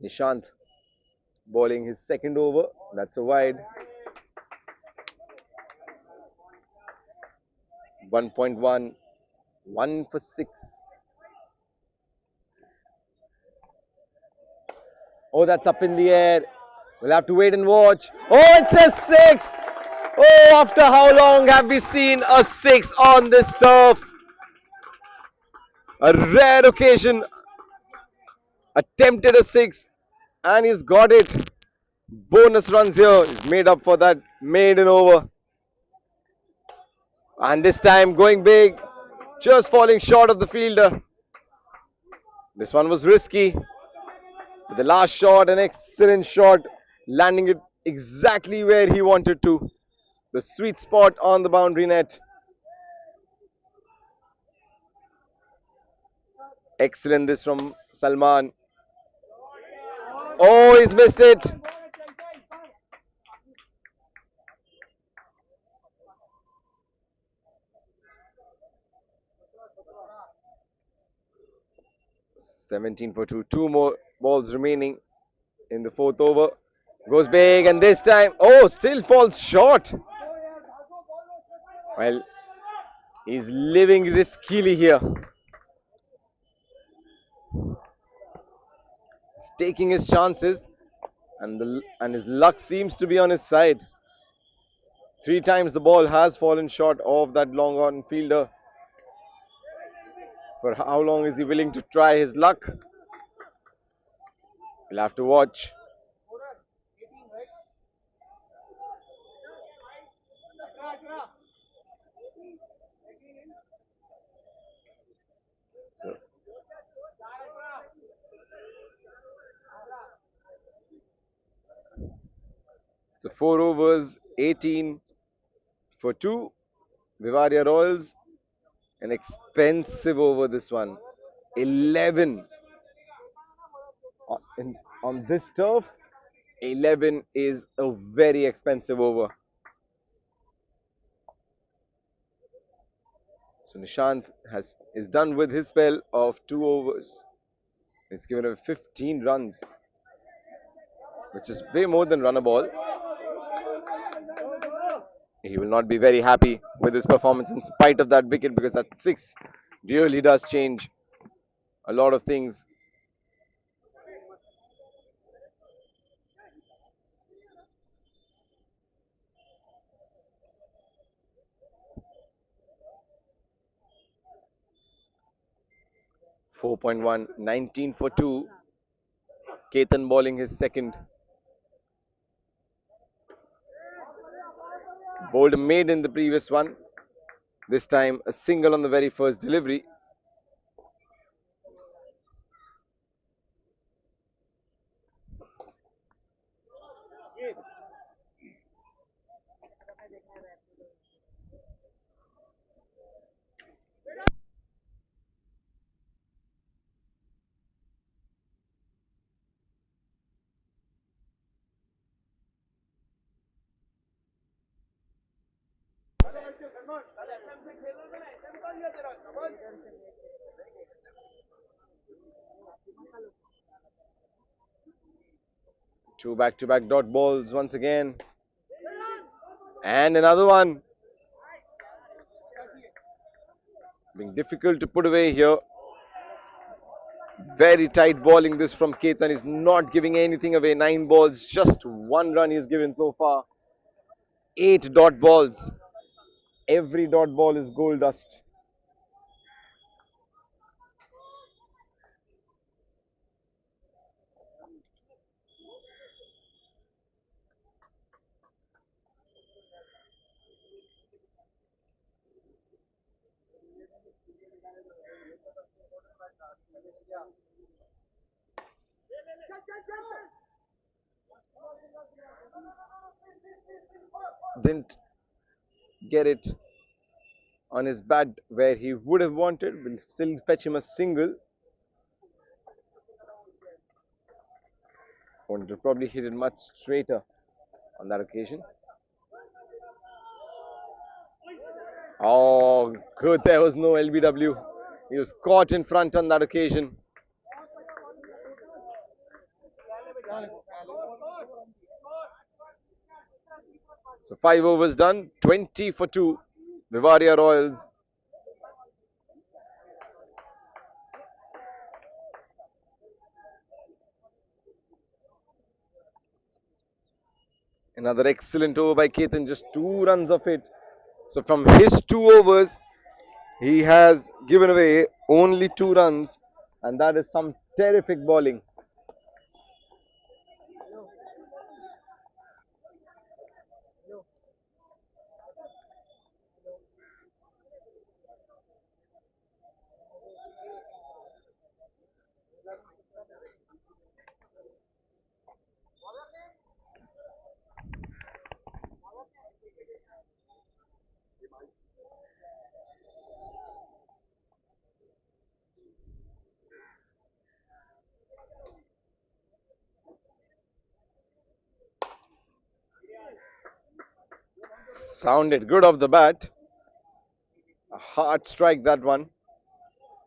Nishant bowling his second over. That's a wide. 1.1. 1 for 6. Oh, that's up in the air. We'll have to wait and watch. Oh, it's a 6. Oh, after how long have we seen a 6 on this turf? A rare occasion. Attempted a 6 and he's got it. Bonus runs here. He's made up for that maiden over. And this time going big. Just falling short of the fielder. This one was risky. But the last shot, an excellent shot. Landing it exactly where he wanted to. The sweet spot on the boundary net. Excellent this from Salman. Oh, he's missed it. "17 for 2. Two more balls remaining in the fourth over. Goes big and this time, oh, still falls short. Well, he's living riskily here. He's taking his chances and his luck seems to be on his side. 3 times the ball has fallen short of that long on fielder. For how long is he willing to try his luck? We'll have to watch. So, so 4 overs, 18 for 2. Vivaria Royals, an expensive over this one. 11 on this turf. 11 is a very expensive over. So Nishant is done with his spell of 2 overs. He's given away 15 runs, which is way more than run a ball. He will not be very happy with his performance in spite of that wicket because that 6 really does change a lot of things. "4.1, 19 for 2. Ketan bowling his second. Bowled a made in the previous one. This time a single on the very first delivery. Two back-to-back dot balls once again. And another one. Being difficult to put away here. Very tight bowling this from Ketan. Is not giving anything away. 9 balls, just 1 run he's given so far. 8 dot balls. Every dot ball is gold dust. Didn't get it on his bat where he would have wanted. Will still fetch him a single. Wanted to probably hit it much straighter on that occasion. Oh, good. There was no LBW. He was caught in front on that occasion. So 5 overs done, 20 for 2. Vivaria Royals. Another excellent over by Ketan, just 2 runs of it. So from his 2 overs, he has given away only 2 runs, and that is some terrific bowling. Sounded good off the bat. A hard strike that one.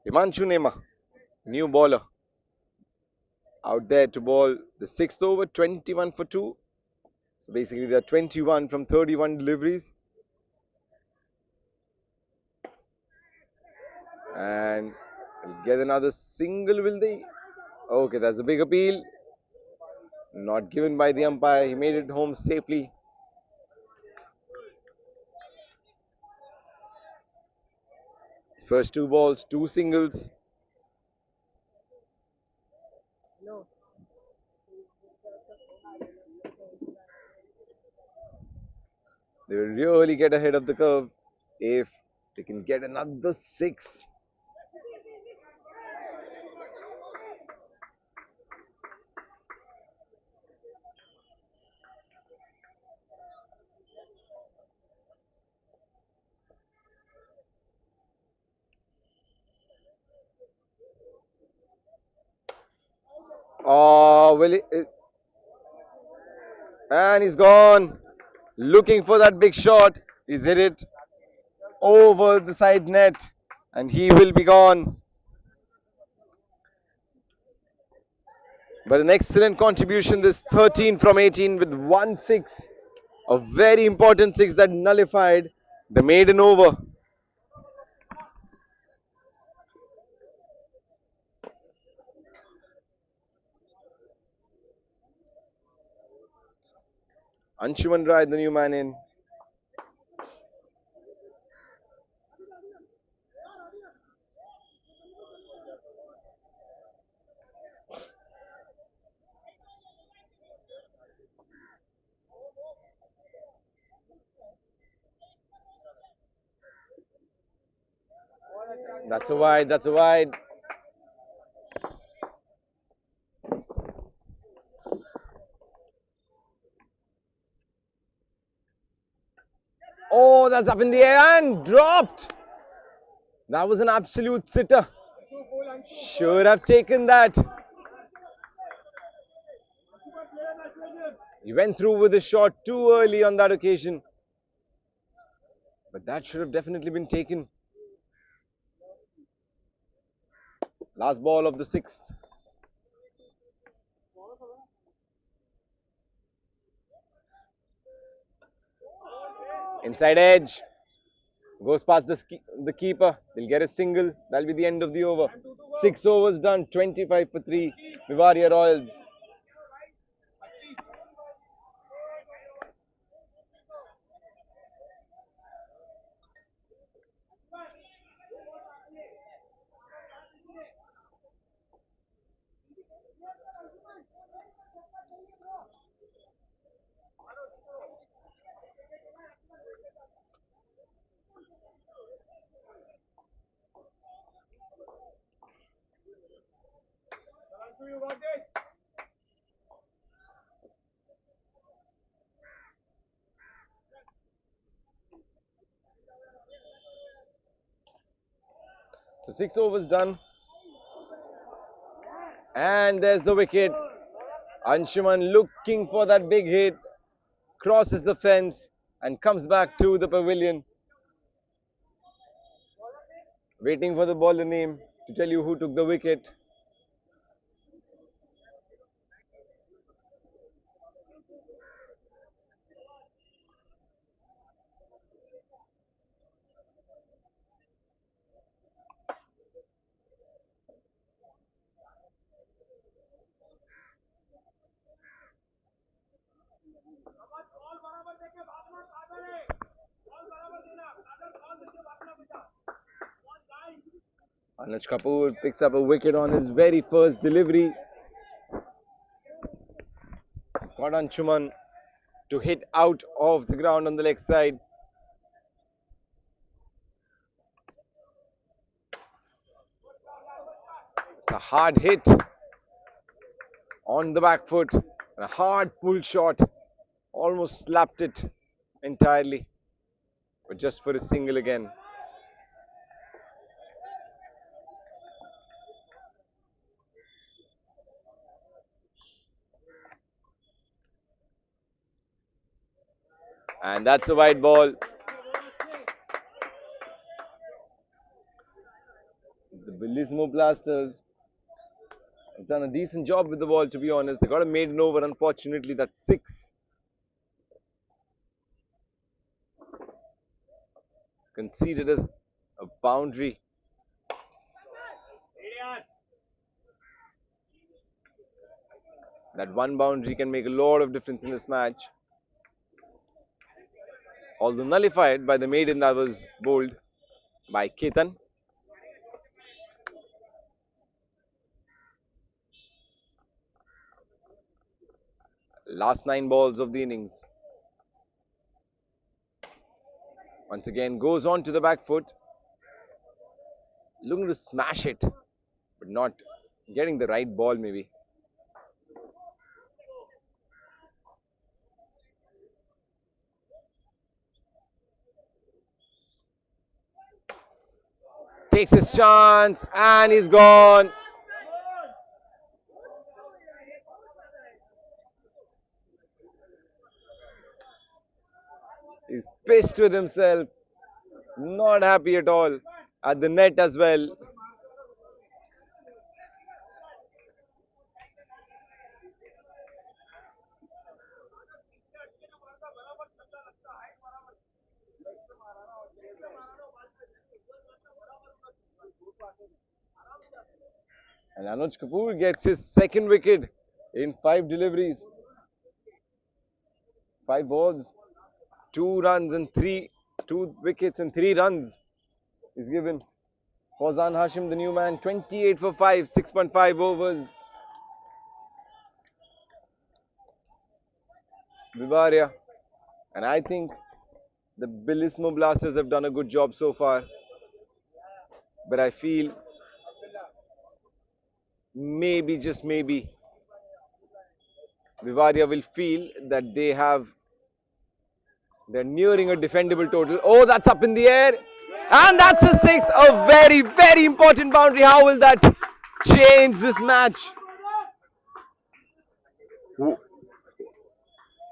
Himanshu Nema, new bowler, out there to bowl the 6th over, 21 for 2. So basically, they're 21 from 31 deliveries. And will get another single, will they? Okay, that's a big appeal. Not given by the umpire. He made it home safely. First 2 balls, 2 singles. They will really get ahead of the curve if they can get another 6. Oh, well, and he's gone. Looking for that big shot. He's hit it over the side net, and he will be gone. But an excellent contribution, this 13 from 18 with 1 6. A very important 6 that nullified the maiden over. Anshuman Rai, the new man in. That's a wide, that's a wide. Oh, that's up in the air and dropped. That was an absolute sitter. Should have taken that. He went through with a shot too early on that occasion. But that should have definitely been taken. Last ball of the 6th. Inside edge. Goes past the keeper. They'll get a single. That'll be the end of the over. 6 overs done. 25 for 3. Vivaria Royals. So 6 overs done. And there's the wicket. Anshuman looking for that big hit. Crosses the fence and comes back to the pavilion. Waiting for the bowler name to tell you who took the wicket. Anuj Kapoor picks up a wicket on his very first delivery. Got on Chuman to hit out of the ground on the leg side. It's a hard hit on the back foot. And a hard pull shot. Almost slapped it entirely. But just for a single again. And that's a wide ball. The Bilismo Blasters have done a decent job with the ball, to be honest. They got a maiden over. Unfortunately, that's six. Conceded as a boundary. That one boundary can make a lot of difference in this match. Although nullified by the maiden that was bowled by Ketan. Last 9 balls of the innings. Once again goes on to the back foot. Looking to smash it, but not getting the right ball maybe. Takes his chance and he's gone. He's pissed with himself. Not happy at all. At the net as well. And Anuj Kapoor gets his second wicket in 5 deliveries. 5 balls, 2 runs and 2 wickets and 3 runs is given. Fauzan Hashim, the new man, 28 for 5, 6.5 overs. Vivaria. And I think the Bilismo Blasters have done a good job so far. But I feel maybe, just maybe, Vivaria will feel that they're nearing a defendable total. Oh, that's up in the air. And that's a six. A very, very important boundary. How will that change this match?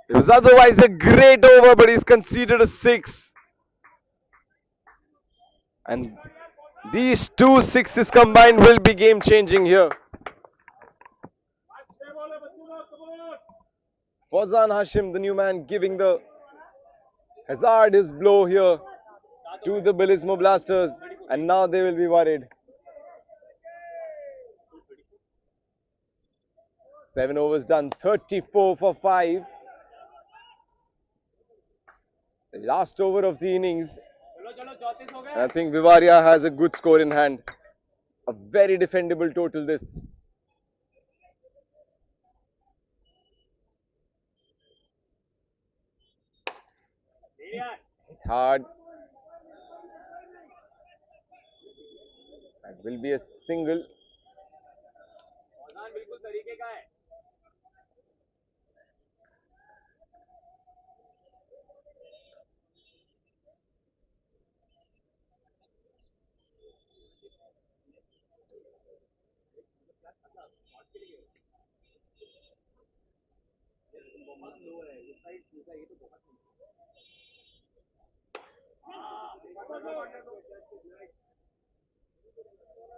It was otherwise a great over, but he's conceded a six. And these two sixes combined will be game changing here. Fauzan Hashim, the new man, giving the hazardous blow here to the Bilismo Blasters, and now they will be worried. 7 overs done, 34 for 5. The last over of the innings. And I think Vivaria has a good score in hand. A very defendable total this. Hit hard. That will be a single.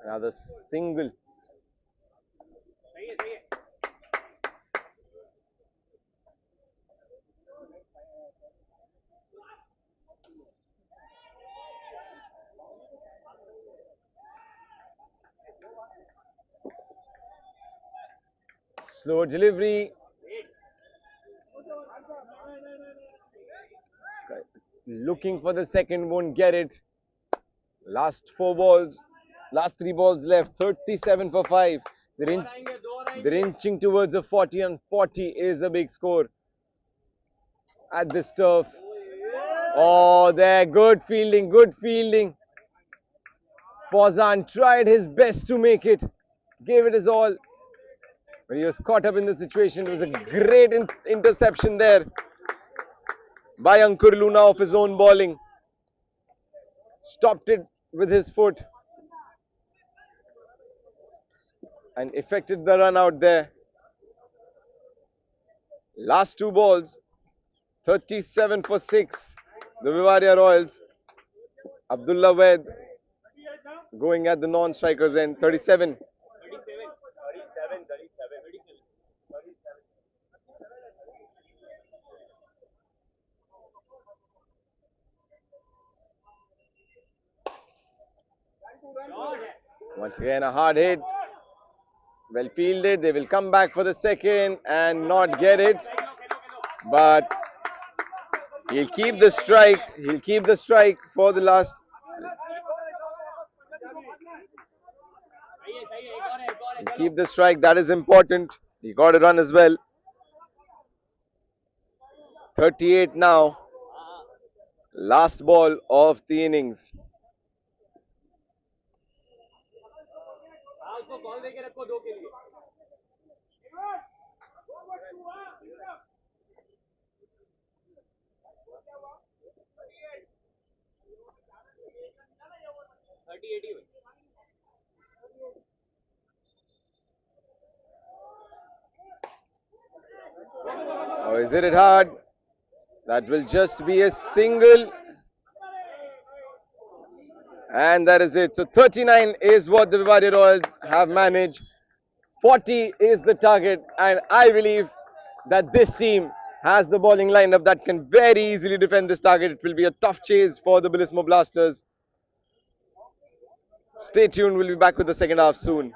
Another single. Slow delivery. Looking for the second, won't get it. Last four balls, last three balls left. 37 for 5. They're inching towards a 40, and 40 is a big score at this turf. Oh, there. Good fielding, good fielding. Fawzan tried his best to make it, gave it his all. But he was caught up in the situation. It was a great interception there by Ankur Luna of his own bowling. Stopped it with his foot and effected the run out there. Last two balls, 37 for 6. The Vivaria Royals. Abdullah Ved going at the non-strikers end. 37. Once again, a hard hit. Well fielded. They will come back for the second and not get it. But he'll keep the strike. He'll keep the strike for the last. He'll keep the strike. That is important. He got a run as well. 38 now. Last ball of the innings. Oh, is it hard? That will just be a single. And that is it. So 39 is what the Vivaria Royals have managed. 40 is the target. And I believe that this team has the bowling lineup that can very easily defend this target. It will be a tough chase for the Bilismo Blasters. Stay tuned. We'll be back with the second half soon.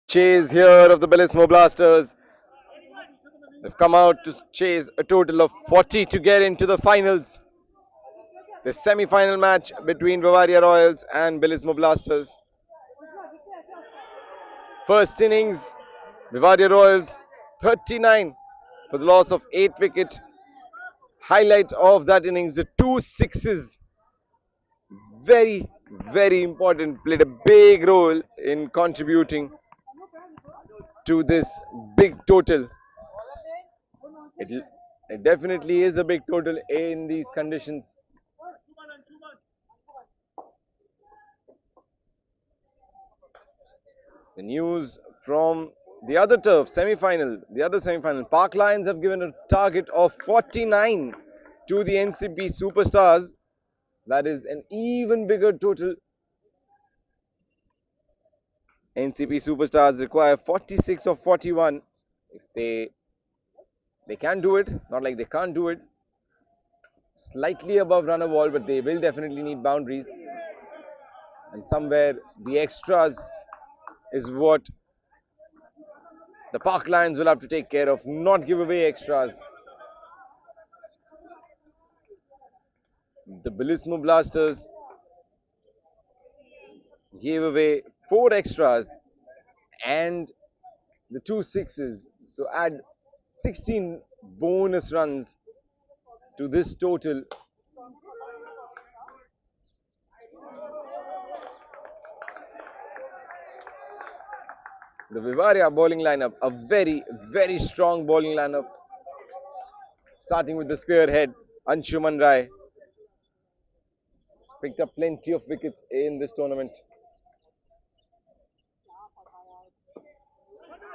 chase here of the Bellismo Blasters. They've come out to chase a total of 40 to get into the finals. The semi-final match between Bavaria Royals and Bellismo Blasters. First innings, Bavaria Royals 39 for the loss of 8 wicket. Highlight of that innings, the two sixes, very, very important, played a big role in contributing to this big total. It, it definitely is a big total in these conditions. The news from the other turf, semi-final, the other semi-final. Park Lions have given a target of 49 to the NCP Superstars. That is an even bigger total. NCP Superstars require 46 or 41. If they can do it, not like they can't do it. Slightly above runner wall, but they will definitely need boundaries. And somewhere the extras is what the Park Lions will have to take care of, not give away extras. The Bellismo Blasters gave away 4 extras and the 2 sixes. So add 16 bonus runs to this total. The Bavaria bowling lineup, a very, very strong bowling lineup. Starting with the spearhead, Anshuman Rai. He's picked up plenty of wickets in this tournament.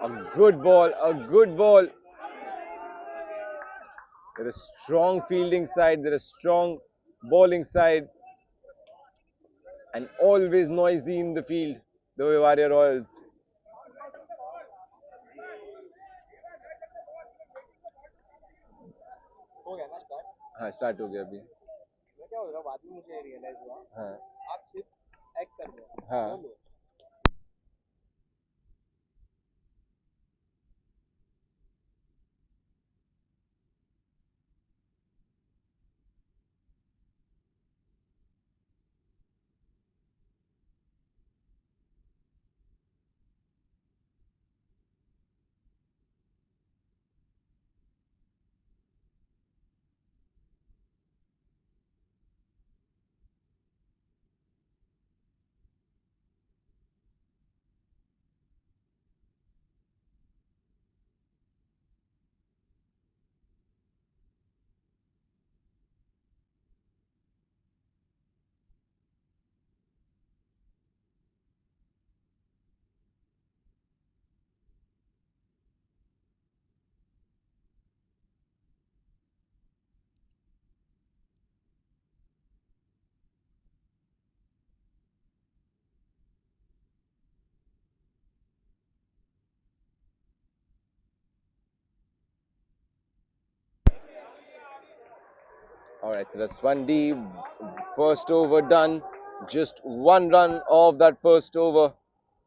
A good ball, a good ball. They're a strong fielding side, they're a strong bowling side, and always noisy in the field, the Bavaria Royals. हाँ start हो गया अभी मैं क्या हो रहा बाद में मुझे रियलाइज हुआ हाँ आप सिर्फ एक्ट कर रहे हो हाँ Alright, so that's 1D, first over done. Just one run of that first over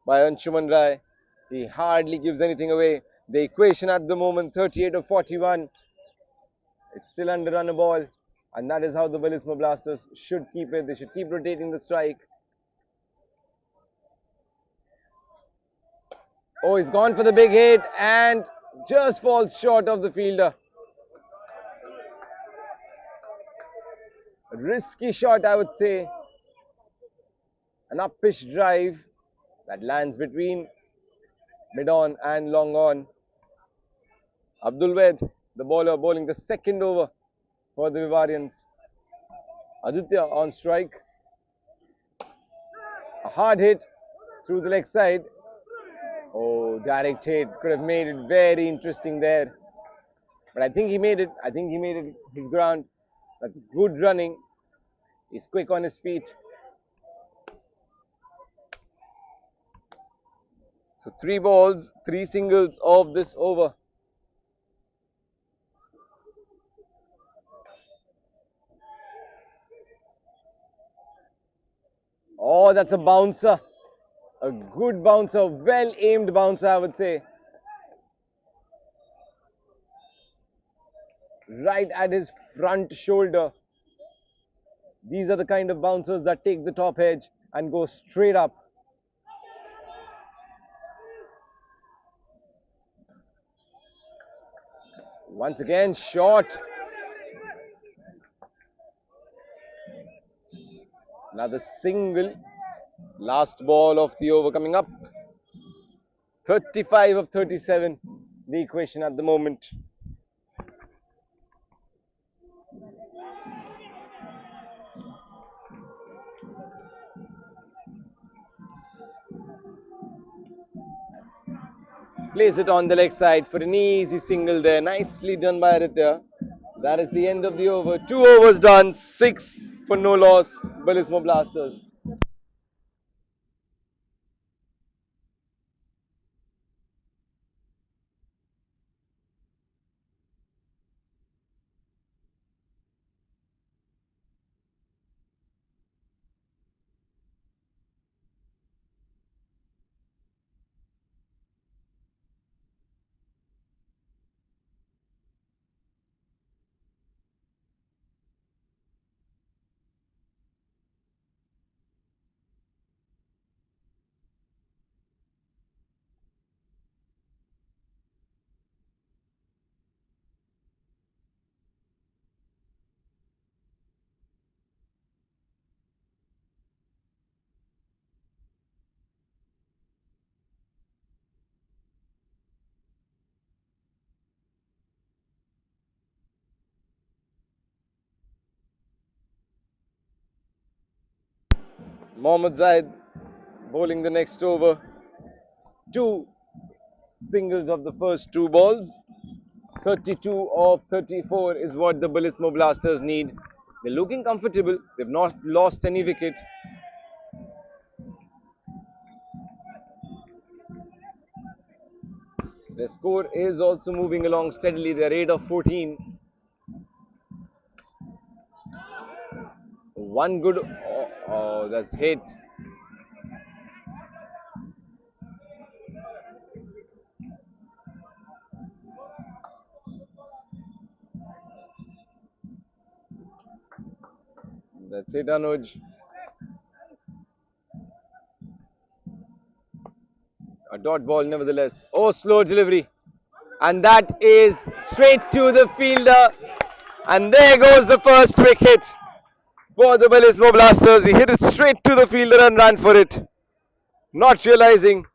by Anshuman Rai. He hardly gives anything away. The equation at the moment, 38 or 41. It's still under run a ball. And that is how the Bellismo Blasters should keep it. They should keep rotating the strike. Oh, he's gone for the big hit and just falls short of the fielder. A risky shot, I would say. An up pitch drive that lands between mid on and long on. Abdul Ved, the bowler, bowling the second over for the Bavarians. Aditya on strike. A hard hit through the leg side. Oh, direct hit. Could have made it very interesting there. But I think he made it. I think he made it his ground. That's good running. He's quick on his feet. So 3 balls, 3 singles of this over. Oh, that's a bouncer. A good bouncer, well aimed bouncer, I would say. Right at his front shoulder. These are the kind of bouncers that take the top edge and go straight up. Once again, short. Another single. Last ball of the over coming up. 35 of 37, the equation at the moment. Place it on the leg side for an easy single there. Nicely done by Aditya. That is the end of the over. 2 overs done, 6 for no loss. Balismo Blasters. Mohammad Zaid bowling the next over. 2 singles of the first 2 balls. 32 of 34 is what the Balismo Blasters need. They're looking comfortable. They've not lost any wicket. Their score is also moving along steadily. They're 8 of 14. One good. Oh, that's hit. That's it, Anuj. A dot ball, nevertheless. Oh, slow delivery. And that is straight to the fielder. And there goes the first wicket for the Balismo Blasters. He hit it straight to the fielder and ran for it. Not realizing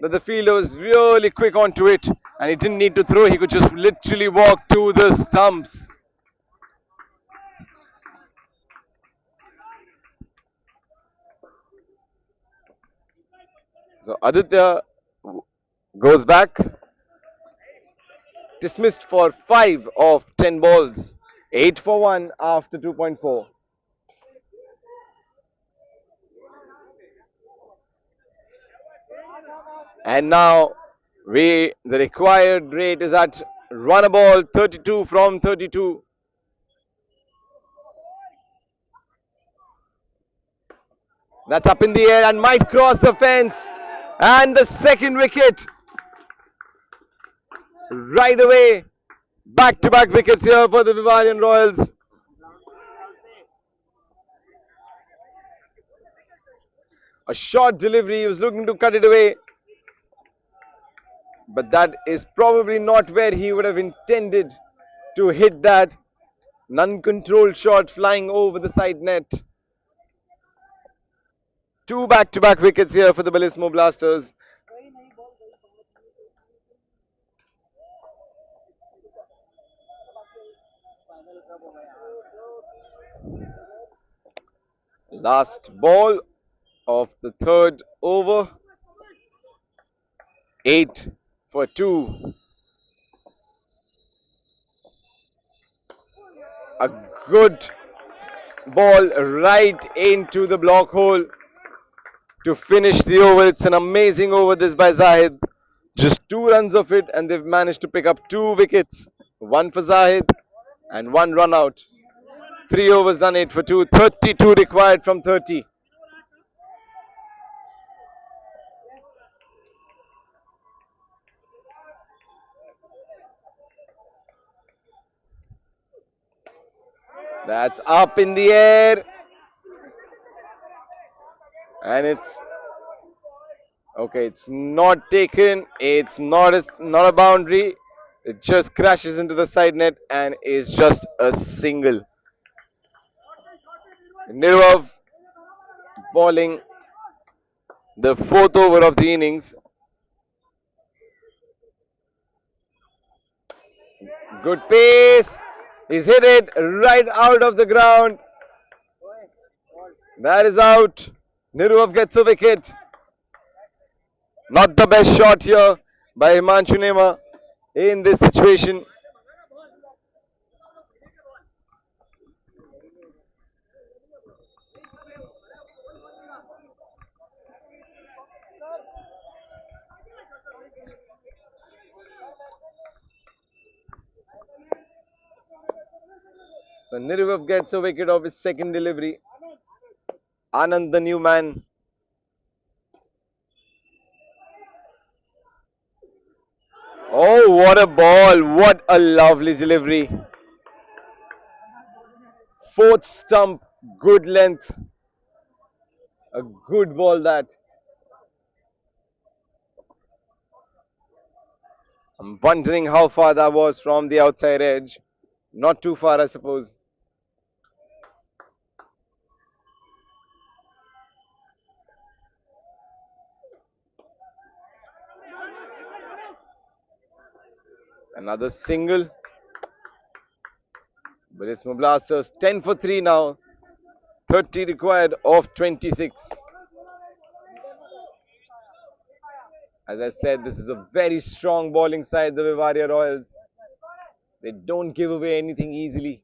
that the fielder was really quick onto it. And he didn't need to throw, he could just literally walk to the stumps. So Aditya goes back, dismissed for 5 of 10 balls, 8 for 1 after 2.4. And now the required rate is at run a ball 32 from 32. That's up in the air and might cross the fence. And the second wicket right away. Back-to-back wickets here for the Vivarian Royals. A short delivery, he was looking to cut it away. But that is probably not where he would have intended to hit that. An uncontrolled shot flying over the side net. 2 back-to-back wickets here for the Balismo Blasters. Last ball of the third over. 8 for 2. A good ball right into the block hole to finish the over. It's an amazing over this by Zahid. Just 2 runs of it and they've managed to pick up 2 wickets. 1 for Zahid and 1 run out. 3 overs done, 8 for 2. 32 required from 30. That's up in the air, and it's okay. It's not taken. It's not a boundary. It just crashes into the side net and is just a single. Nirov bowling the fourth over of the innings. Good pace. He's hit it right out of the ground. That is out. Nirov gets a wicket. Not the best shot here by Himanshu Nema in this situation. So Nirvav gets a wicket of his second delivery. Anand, the new man. Oh, what a ball! What a lovely delivery. Fourth stump, good length. A good ball that. I'm wondering how far that was from the outside edge. Not too far, I suppose. Another single. Barismo Blasters 10 for 3 now. 30 required of 26. As I said, this is a very strong bowling side, the Vivaria Royals. They don't give away anything easily,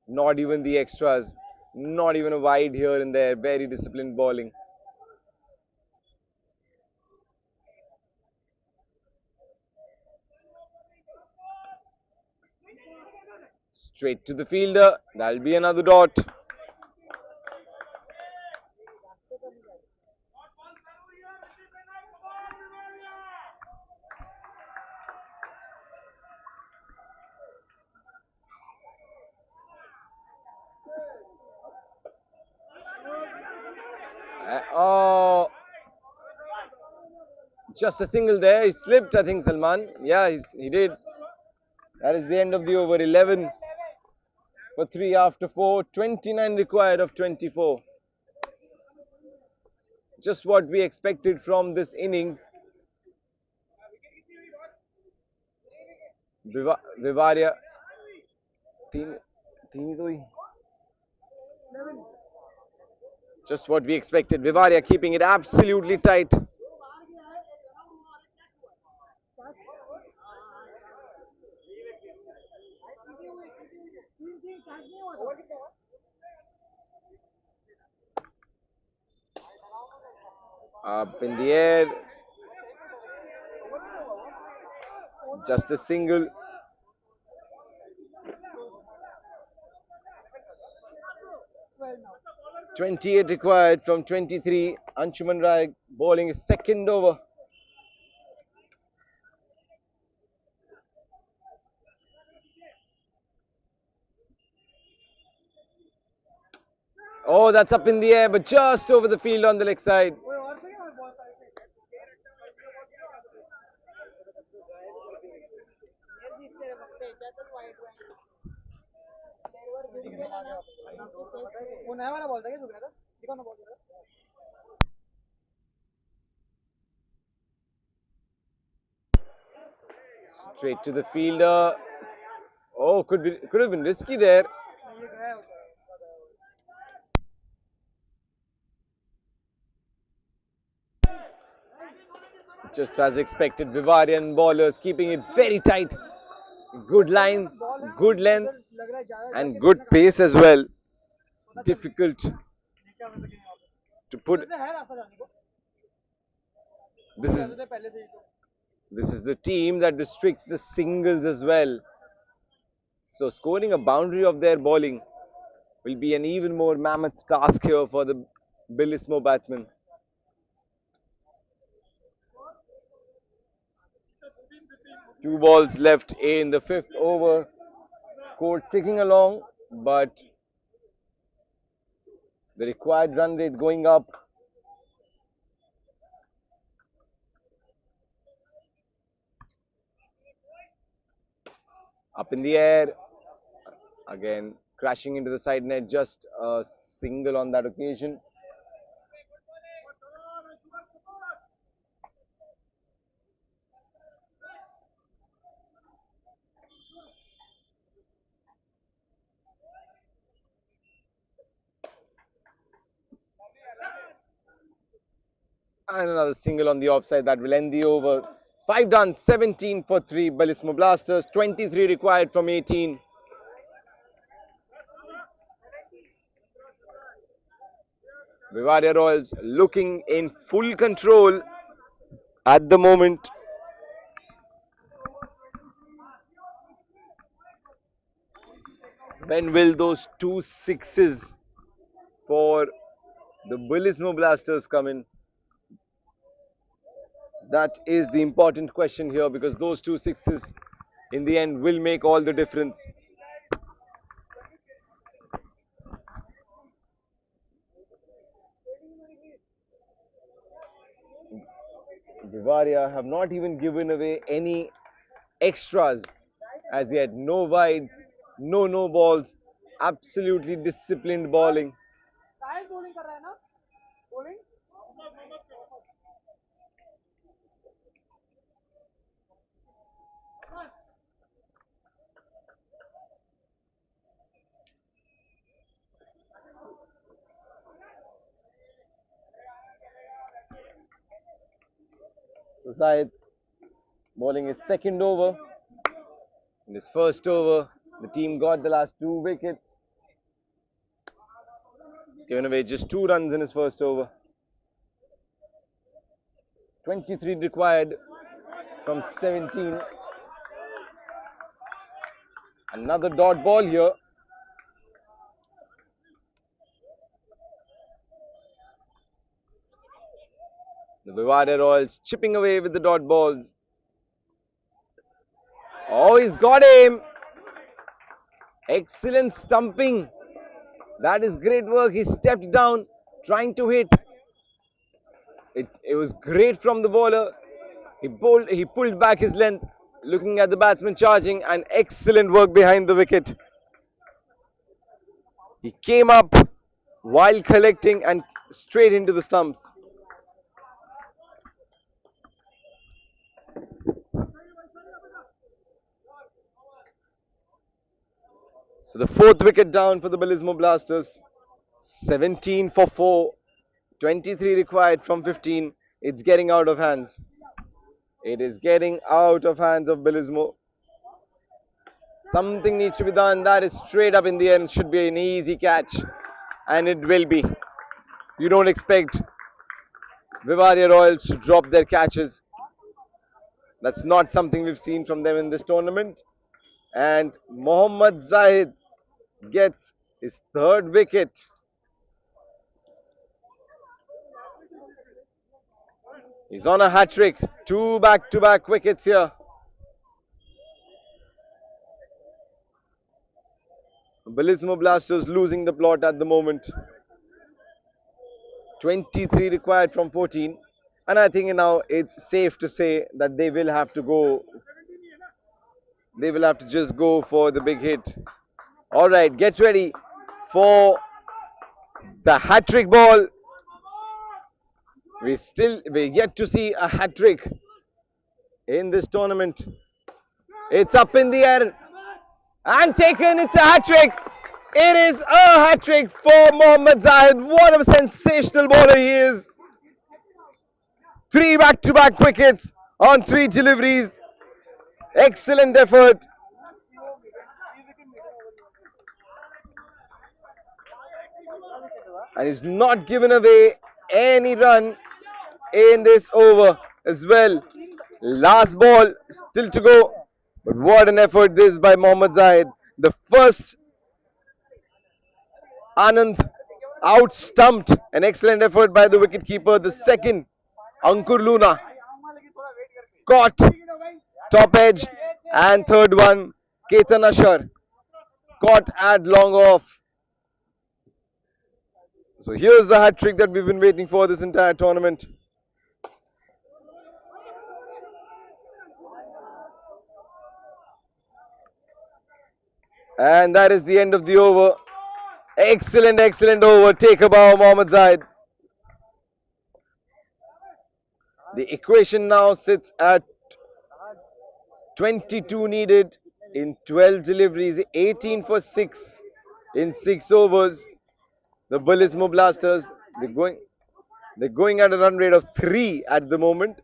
not even the extras, not even a wide here and there. Very disciplined bowling. Straight to the fielder. That'll be another dot. Oh, just a single there. He slipped, I think, Salman. Yeah, he did. That is the end of the over. 11 for 3 after 4. 29 required of 24. Just what we expected from this innings. Vivaria. Just what we expected. Vivaria keeping it absolutely tight. Up in the air. Just a single. .28 required from 23. Anshuman Rai bowling his second over. Oh, that's up in the air, but just over the field on the leg side. Straight to the fielder. Oh, could have been risky there. Just as expected, Vivarian bowlers keeping it very tight. Good line, good length, and good pace as well. Difficult to put. This is this is the team that restricts the singles as well. So scoring a boundary of their bowling will be an even more mammoth task here for the Billismo batsmen. Two balls left in the fifth over. Score ticking along, but The required run rate going up. Up in the air. Again, crashing into the side net. Just a single on that occasion. And another single on the offside that will end the over. 5 done, 17 for 3. Bellissimo Blasters, 23 required from 18. Bavaria Royals looking in full control at the moment. When will those two sixes for the Bellissimo Blasters come in? That is the important question here, because those two sixes in the end will make all the difference. Bavaria have not even given away any extras as yet. No wides, no balls, absolutely disciplined bowling. So Syed bowling his second over. In his first over, the team got the last 2 wickets. He's given away just 2 runs in his first over. 23 required from 17. Another dot ball here. The Bavaria Royals chipping away with the dot balls. Oh, he's got him. Excellent stumping. That is great work. He stepped down, trying to hit. It was great from the bowler. He pulled back his length, looking at the batsman charging, and excellent work behind the wicket. He came up while collecting and straight into the stumps. So the 4th wicket down for the Bellissimo Blasters. 17 for 4. 23 required from 15. It's getting out of hands. It is getting out of hands of Bellissimo. Something needs to be done. That is straight up in the end. Should be an easy catch. And it will be. You don't expect Bavaria Royals to drop their catches. That's not something we've seen from them in this tournament. And Mohammad Zahid gets his 3rd wicket. He's on a hat-trick. 2 back-to-back wickets here. Bellissimo Blasters losing the plot at the moment. 23 required from 14. And I think now it's safe to say that they will have to go. They will have to just go for the big hit. All right, get ready for the hat-trick ball. We yet to see a hat-trick in this tournament. It's up in the air and taken. It's a hat-trick. It is a hat-trick for Mohammad Zahid. What a sensational bowler he is. 3 back-to-back wickets on 3 deliveries. Excellent effort. And he's not given away any run in this over as well. Last ball still to go. But what an effort this by Mohammad Zahid. The first, Anand out stumped. An excellent effort by the wicketkeeper. The second, Ankur Luna caught top edge. And third one, Ketan Ashar caught at long off. So here's the hat trick that we've been waiting for this entire tournament. And that is the end of the over. Excellent, excellent over. Take a bow, Mohammad Zaid. The equation now sits at 22 needed in 12 deliveries, 18 for 6 in 6 overs. The Bullismo Blasters, they're going they're going at a run rate of 3 at the moment,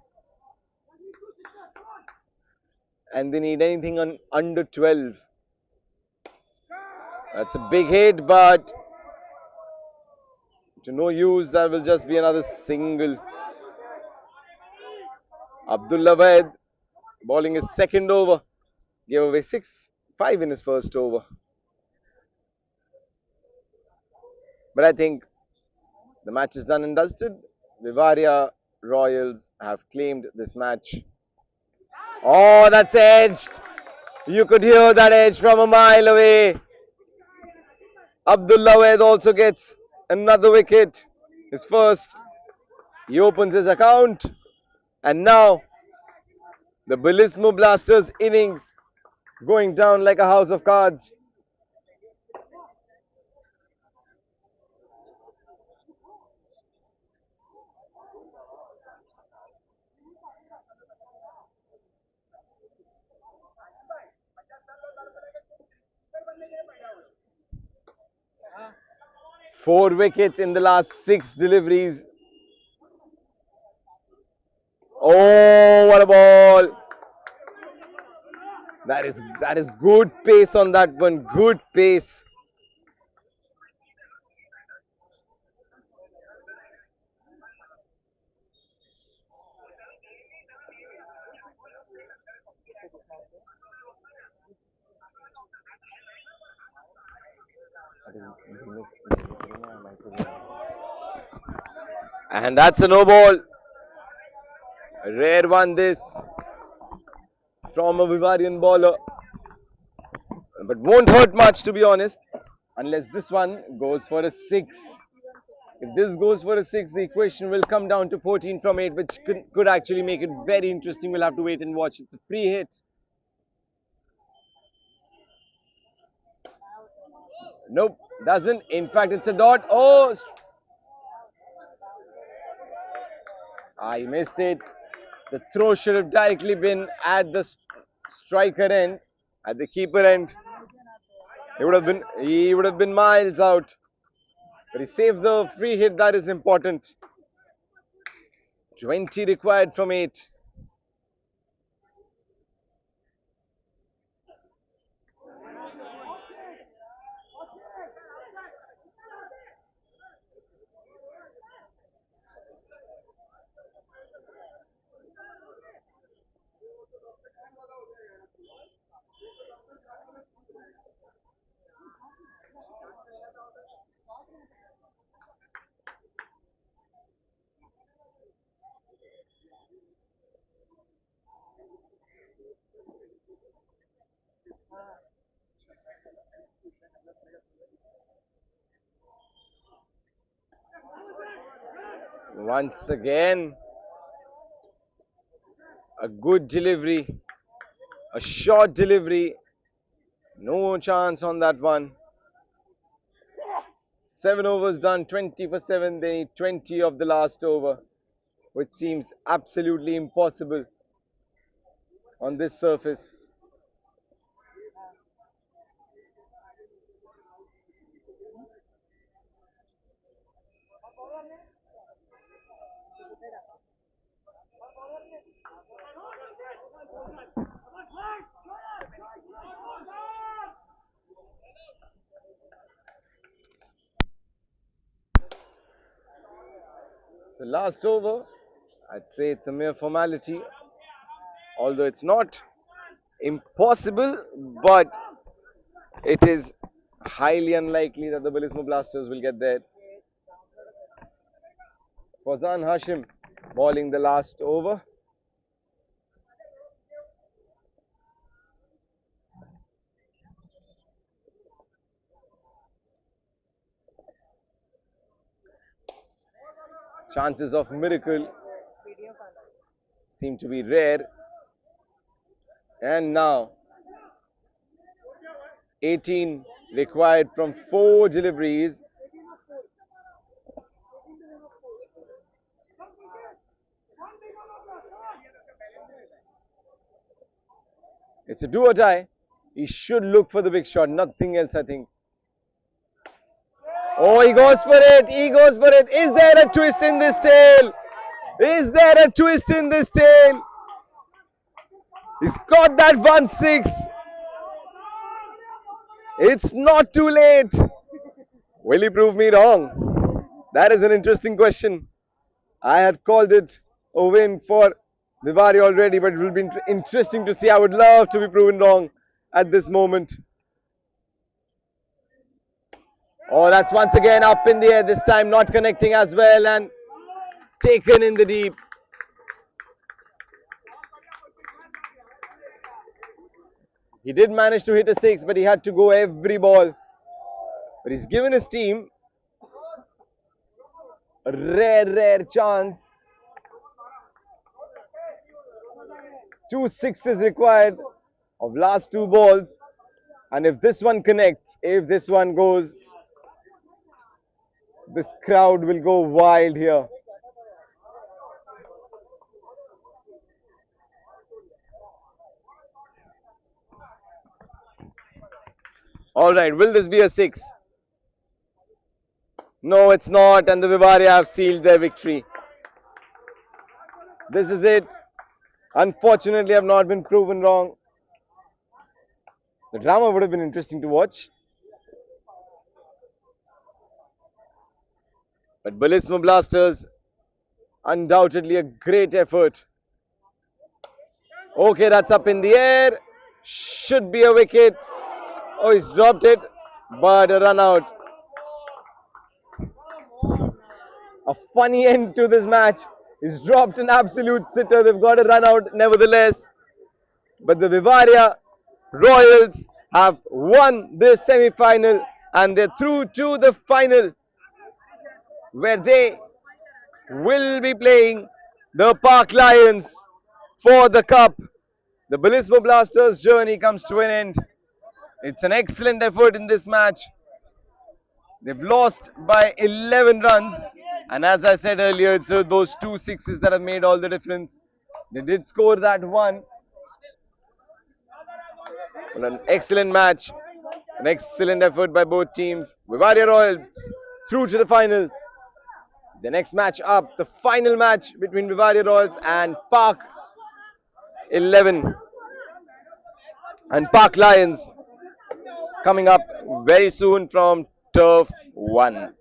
and they need anything under 12. That's a big hit, but to no use. That will just be another single. Abdullah Wahed bowling his second over, gave away 5 in his first over. But I think the match is done and dusted. Vivaria Royals have claimed this match. Oh, that's edged. You could hear that edge from a mile away. Abdullah Wahed also gets another wicket. His first. He opens his account. And now the Bullismo Blasters innings going down like a house of cards. Four wickets in the last 6 deliveries. Oh, what a ball! That is good pace on that one. Good pace. And that's a no ball. A rare one this from a Vivarian bowler. But won't hurt much, to be honest, unless this one goes for a 6. If this goes for a 6, the equation will come down to 14 from 8, which could actually make it very interesting. We'll have to wait and watch. It's a free hit. Nope, doesn't. In fact, it's a dot. Oh, I missed it. The throw should have directly been at the striker end, at the keeper end. He would have been miles out. But he saved the free hit. That is important. 20 required from 8. Once again, a good delivery, a short delivery, no chance on that one. 7 overs done, 20 for 7, they need 20 of the last over, which seems absolutely impossible on this surface. So last over, I'd say it's a mere formality, although it's not impossible, but it is highly unlikely that the Bullismo Blasters will get there. Fazan Hashim bowling the last over. Chances of miracle seem to be rare. And now 18 required from 4 deliveries. It's a do or die. He should look for the big shot, nothing else, I think. Oh, he goes for it. He goes for it. Is there a twist in this tail? Is there a twist in this tail? He's got that 1-6. It's not too late. Will he prove me wrong? That is an interesting question. I had called it a win for Vivari already, but it will be interesting to see. I would love to be proven wrong at this moment. Oh, that's once again up in the air, this time not connecting as well and taken in the deep. He did manage to hit a 6, but he had to go every ball. But he's given his team a rare chance. 2 sixes required of last 2 balls. And if this one connects, if this one goes, this crowd will go wild here. Alright, will this be a 6? No, it's not, and the Vivari have sealed their victory. This is it. Unfortunately, I have not been proven wrong. The drama would have been interesting to watch. But Balismo Blasters, undoubtedly a great effort. Okay, that's up in the air. Should be a wicket. Oh, he's dropped it, but a run out. A funny end to this match. He's dropped an absolute sitter. They've got a run out nevertheless. But the Vivaria Royals have won this semi-final and they're through to the final, where they will be playing the Park Lions for the cup. The Balismo Blasters' journey comes to an end. It's an excellent effort in this match. They've lost by 11 runs. And as I said earlier, it's those 2 sixes that have made all the difference. They did score that one. Well, an excellent match. An excellent effort by both teams. Vivaria Royals through to the finals. The next match up, the final match between Vivaria Royals and Park 11 and Park Lions, coming up very soon from Turf 1.